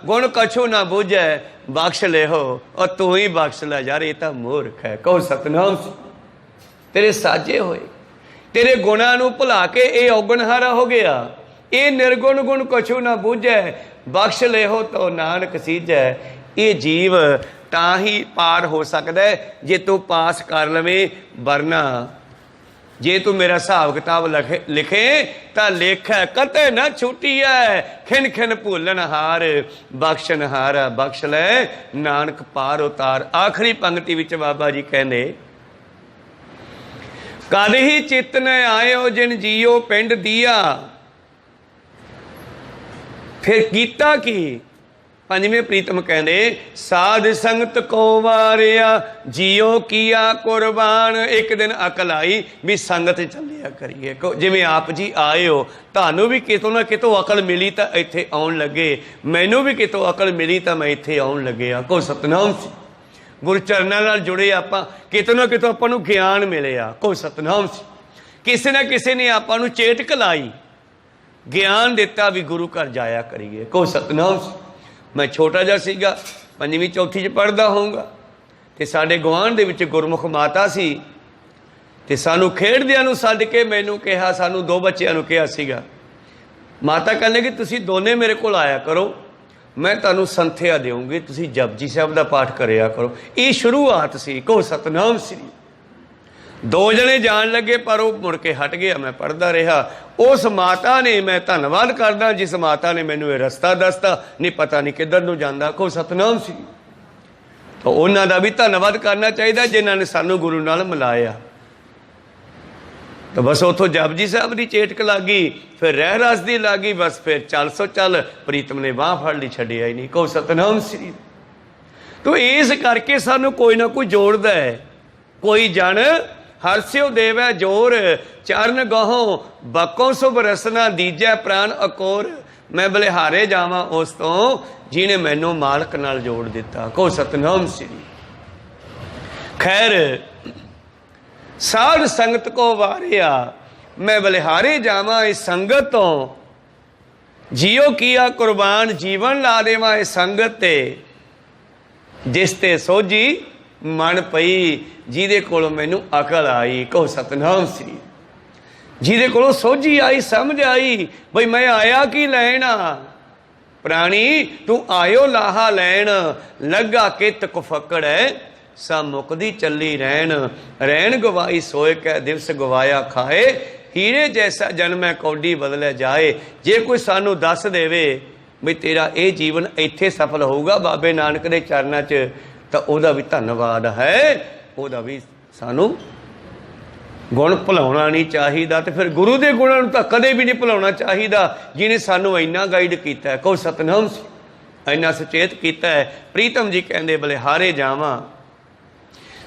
गुण कछु ना बुझै, बख्श ले हो और तू ही बख्श लै यार, ये तां मूर्ख है। कहो सतनाम। तेरे साजे होए तेरे गुणां नूं भुला के ये औगणहारा हो गया। ये निर्गुण गुण कछु ना बुझै, बख्श ले हो तो नानक सीजै। ये जीव तां ही पार हो सकदा है जे तू पास कर लवे, वरना जे तू मेरा हिसाब किताब लिखे तो लेख है कते न छुटी है। खिन खिन भूलन हार, बख्शन हार बख्श ले, नानक पार उतार। आखिरी पंक्ति विच बाबा जी कहंदे, कद ही चित न आयो जिन जियो पिंड दिया। फिर कीता की? पंजवें प्रीतम कहंदे, साध संगत को वारिया, जियो किया कुर्बान। एक दिन अकल आई भी संगत चलिया करिए। जिवें आप जी आए हो, तुहानू भी कितों ना कितों अकल मिली तो इत्थे आउण लगे, मैनू भी कितों अकल मिली तो मैं इत्थे आउण लगे। को सतनाम सी। गुरु चरनां नाल जुड़े आपां, कितों ना कितों आपां नू ज्ञान मिले आ। को सतनाम सी। किसी ना किसी ने आपां नू चेटक लाई, ज्ञान दिता भी गुरु घर जाया करिए। को सतनाम सी। मैं छोटा जिहा सीगा, पंजवीं चौथी च पढ़दा होऊंगा, ते साडे गुआंढ दे विच गुरमुख माता सी, ते सानू खेडदिआं नूं सੱਦ के मैनू कहा, सानू दो बच्चिआं नूं कहा सीगा, माता कहने कि तुसीं दोने मेरे कोल आया करो, मैं तुहानू संथਿਆ देऊंगी, तुसीं जपजी साहिब दा पाठ करिया करो। ये शुरुआत सी। को सतनाम श्री। दो जने जान लगे पर वो मुड़ के हट गया, मैं पढ़ता रहा। उस माता ने, मैं धन्नवाद करदा जिस माता ने मैनू ये रस्ता दसता, नहीं पता नहीं किधर नूं जांदा। को सतनाम सी। तो उन्हां दा भी धन्नवाद करना चाहिए जिन्हां ने सानू गुरु नाल मिलाया। तो बस उतों जपजी साहब की चेटक लग गई, फिर रह रस दी लग गई, बस फिर चल सो चल। प्रीतम ने बांह फड़ ली, छड्डिया ही नहीं। को सतनाम श्री। तो इस करके सानू कोई ना कोई जोड़दा है। कोई जन हरस्यो देवै जोर, चरण गहों बकों सुभ रसना, दीजै प्राण अकोर। मैं बलिहारे जावां उस तो जिन्हें मैनू मालक नाल जोड़ दिता। को सतनाम श्री। खैर साध संगत को वारिया, मैं बलिहारे जावां इस संगत तो, जियो किया कुर्बान, जीवन ला देवां इस संगत ते, जिसते सोझी मन पई, जिहदे कोलों मैनू अकल आई। कहो सतनाम श्री। जिहदे कोलों सोझी आई, समझ आई बई मैं आया की लैना। प्राणी तू आयो लाहा लैन, लगा कित कुफकड़ है, सा मुकदी चली रैन। रैन गवाई सोए कै, दिवस गवाया खाए, हीरे जैसा जन्मै कौडी बदले जाए। जे कोई सानू दस देवे बई तेरा ये जीवन इत्थे सफल होऊगा बाबे नानक दे चरनां च, तो उहदा भी धन्नवाद है। उहदा भी सानू गुण भुलाउणा नहीं चाहिदा, तो फिर गुरु के गुणां नूं तां कदे भी नहीं भुलाउणा चाहिदा जिन्हें सानू इन्ना गाइड कीता है। कहो सतनाम सी। इन्ना सचेत कीता है। प्रीतम जी कहंदे बलिहारे जावां,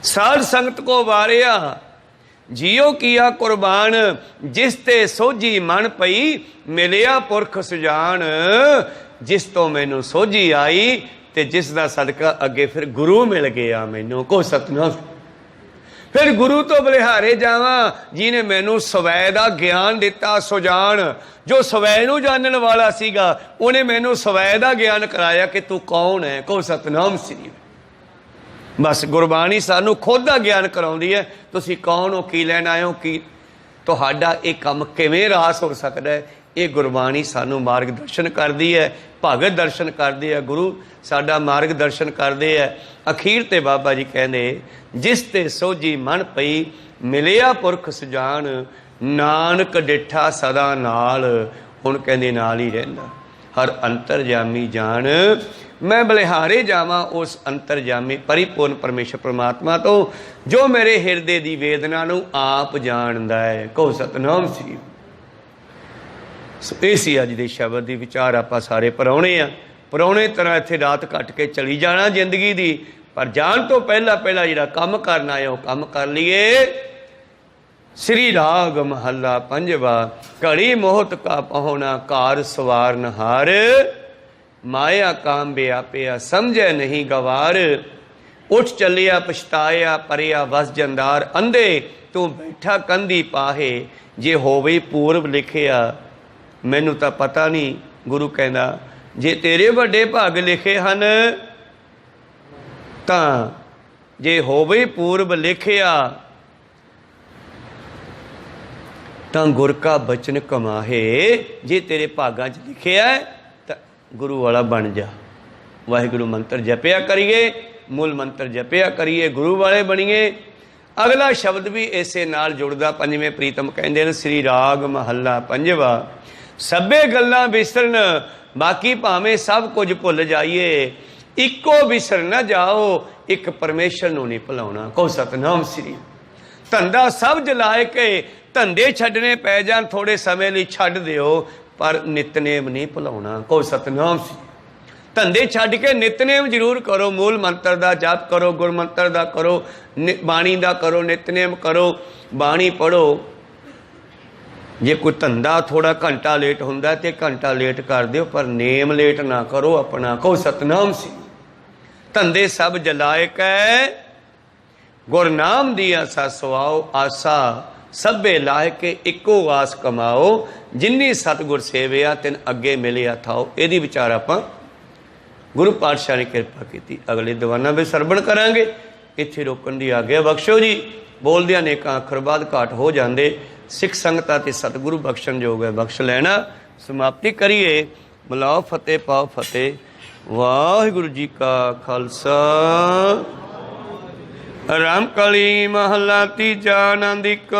साध संगत को वारिया, जियो किया कुर्बान, जिसते सोझी मन पई, मिलिया पुरख सुजान। जिस तो मैनू सोझी आई ते जिस दा सदका अगे फिर गुरु मिल गया मैनू। को सतनाम। फिर गुरु तो बलिहारे जावां जिन्हें मैनू स्वै दा ज्ञान दिता, सुजान। जो स्वै नू जानन वाला सीगा, उन्हें मैनू स्वै दा ज्ञान कराया कि तू कौन है। को सतनाम श्री। बस गुरबाणी सानू खुद दा ज्ञान कराउंदी है, तुसीं कौन हो, की लैण आए हो, की तुहाडा ये काम किवें रास हो सकदा है। ये गुरबाणी सानू मार्गदर्शन करदी है, भगत दर्शन करदी है, गुरु साडा मार्गदर्शन करदे है। अखीर ते बाबा जी कहंदे, जिस ते सोझी मन पई, मिलिया पुरख सुजान। नानक डिठा सदा नाल, हुण कहंदे नाल ही रहिंदा। हर अंतरजामी जान, मैं बलिहारे जावां उस अंतरजामी परिपूर्ण परमेश्वर परमात्मा तो, जो मेरे हिरदे दी वेदना नूं आप जानदा है। कहो सतनाम श्री। ਸੋ ਇਹ ਸੀ ਅੱਜ ਦੇ ਸ਼ਬਦ ਦੀ ਵਿਚਾਰ। ਆਪਾਂ ਸਾਰੇ ਪਰਾਉਣੇ ਆ, ਪਰਾਉਣੇ ਤਰ੍ਹਾਂ ਇੱਥੇ ਰਾਤ ਕੱਟ ਕੇ ਚਲੀ ਜਾਣਾ ਜ਼ਿੰਦਗੀ ਦੀ, ਪਰ ਜਾਣ ਤੋਂ ਪਹਿਲਾਂ ਪਹਿਲਾਂ ਜਿਹੜਾ ਕੰਮ ਕਰਨਾ ਹੈ ਉਹ ਕੰਮ ਕਰ ਲਈਏ। ਸ੍ਰੀ ਰਾਗ ਮਹੱਲਾ ਪੰਜਵਾ। ਘੜੀ ਮੋਹਤ ਕਾ ਪਹੁਣਾ ਕਾਰ ਸਵਾਰਨ ਹਾਰ, ਮਾਇਆ ਕਾਮ ਵਿਆਪਿਆ ਸਮਝੈ ਨਹੀਂ ਗਵਾਰ। ਉੱਠ ਚੱਲਿਆ ਪਛਤਾਇਆ ਪਰਿਆ ਵਸ ਜੰਦਾਰ, ਅੰਧੇ ਤੂੰ ਬੈਠਾ ਕੰਧੀ ਪਾਹੇ, ਜੇ ਹੋਵੇ ਪੂਰਬ ਲਿਖਿਆ ਮੈਨੂੰ ਤਾਂ ਪਤਾ ਨਹੀਂ। ਗੁਰੂ ਕਹਿੰਦਾ ਜੇ ਤੇਰੇ ਵੱਡੇ ਭਾਗ ਲਿਖੇ ਹਨ ਤਾਂ ਜੇ ਹੋਵੇ ਪੂਰਬ ਲਿਖਿਆ ਤਾਂ ਗੁਰ ਕਾ ਬਚਨ ਕਮਾਹੇ। ਜੇ ਤੇਰੇ ਭਾਗਾਂ 'ਚ ਲਿਖਿਆ ਤਾਂ ਗੁਰੂ ਵਾਲਾ ਬਣ ਜਾ। ਵਾਹਿਗੁਰੂ ਮੰਤਰ ਜਪਿਆ ਕਰੀਏ, ਮੂਲ ਮੰਤਰ ਜਪਿਆ ਕਰੀਏ, ਗੁਰੂ ਵਾਲੇ ਬਣੀਏ। ਅਗਲਾ ਸ਼ਬਦ ਵੀ ਇਸੇ ਨਾਲ ਜੁੜਦਾ। ਪੰਜਵੇਂ ਪ੍ਰੀਤਮ ਕਹਿੰਦੇ ਨੇ ਸ੍ਰੀ ਰਾਗ ਮਹੱਲਾ ਪੰਜਵਾ। ਸਭੇ ਗੱਲਾਂ ਵਿਸਰਨ ਬਾਕੀ ਭਾਵੇਂ ਸਭ ਕੁਝ ਭੁੱਲ ਜਾਈਏ, ਇੱਕੋ ਵਿਸਰ ਨਾ ਜਾਓ ਇੱਕ ਪਰਮੇਸ਼ਰ ਨੂੰ ਨਹੀਂ ਭੁਲਾਉਣਾ। ਕਹੋ ਸਤਨਾਮ ਸ੍ਰੀ। ਧੰਦਾ ਸਭ ਜਲਾਏ ਕੇ ਧੰਦੇ ਛੱਡਣੇ ਪੈ ਜਾਣ, ਥੋੜੇ ਸਮੇਂ ਲਈ ਛੱਡ ਦਿਓ ਪਰ ਨਿਤਨੇਮ ਨਹੀਂ ਭੁਲਾਉਣਾ। ਕਹੋ ਸਤਨਾਮ ਸ੍ਰੀ। ਧੰਦੇ ਛੱਡ ਕੇ ਨਿਤਨੇਮ ਜ਼ਰੂਰ ਕਰੋ। ਮੂਲ ਮੰਤਰ ਦਾ ਜਪ ਕਰੋ, ਗੁਰ ਮੰਤਰ ਦਾ ਕਰੋ, ਬਾਣੀ ਦਾ ਕਰੋ, ਨਿਤਨੇਮ ਕਰੋ, ਬਾਣੀ ਪੜ੍ਹੋ। ਜੇ ਕੋਈ ਧੰਦਾ ਥੋੜਾ ਘੰਟਾ ਲੇਟ ਹੁੰਦਾ ਤੇ ਘੰਟਾ ਲੇਟ ਕਰ ਦਿਓ, ਪਰ ਨੇਮ ਲੇਟ ਨਾ ਕਰੋ ਆਪਣਾ। ਕਹੋ ਸਤਨਾਮ ਸ੍ਰੀ। ਧੰਦੇ ਸਭ ਜਲਾਏ ਕੈ ਗੁਰਨਾਮ ਦੀ ਆਸਾ ਸਵਾਓ, ਆਸਾ ਸਭੇ ਲਾਇ ਕੇ ਇੱਕੋ ਆਸ ਕਮਾਓ, ਜਿੰਨੀ ਸਤਿਗੁਰ ਸੇਵਿਆ ਤਿਨ ਅੱਗੇ ਮਿਲਿਆ ਥਾਓ। ਇਹਦੀ ਵਿਚਾਰ ਆਪਾਂ ਗੁਰੂ ਪਾਤਸ਼ਾਹ ਨੇ ਕਿਰਪਾ ਕੀਤੀ। ਅਗਲੇ ਦੀਵਾਨਾਂ ਵਿੱਚ ਸਰਵਣ ਕਰਾਂਗੇ। ਇੱਥੇ ਰੋਕਣ ਦੀ ਆਗਿਆ ਬਖਸ਼ੋ ਜੀ। ਬੋਲਦਿਆਂ ਨੇਕਾਂ ਅੱਖਰ ਬਾਅਦ ਘਾਟ ਹੋ ਜਾਂਦੇ। ਸਿੱਖ ਸੰਗਤਾਂ ਤੇ ਸਤਿਗੁਰੂ ਬਖਸ਼ਣ ਯੋਗ ਹੈ, ਬਖਸ਼ ਲੈਣਾ। ਸਮਾਪਤੀ ਕਰੀਏ। ਬੁਲਾਓ ਫਤਿਹ ਪਾਓ ਫਤਿਹ। ਵਾਹਿਗੁਰੂ ਜੀ ਕਾ ਖਾਲਸਾ। ਰਾਮ ਕਲੀ ਮਹੱਲਾ ਤੀਜਾ। ਆਨੰਦ ਇੱਕ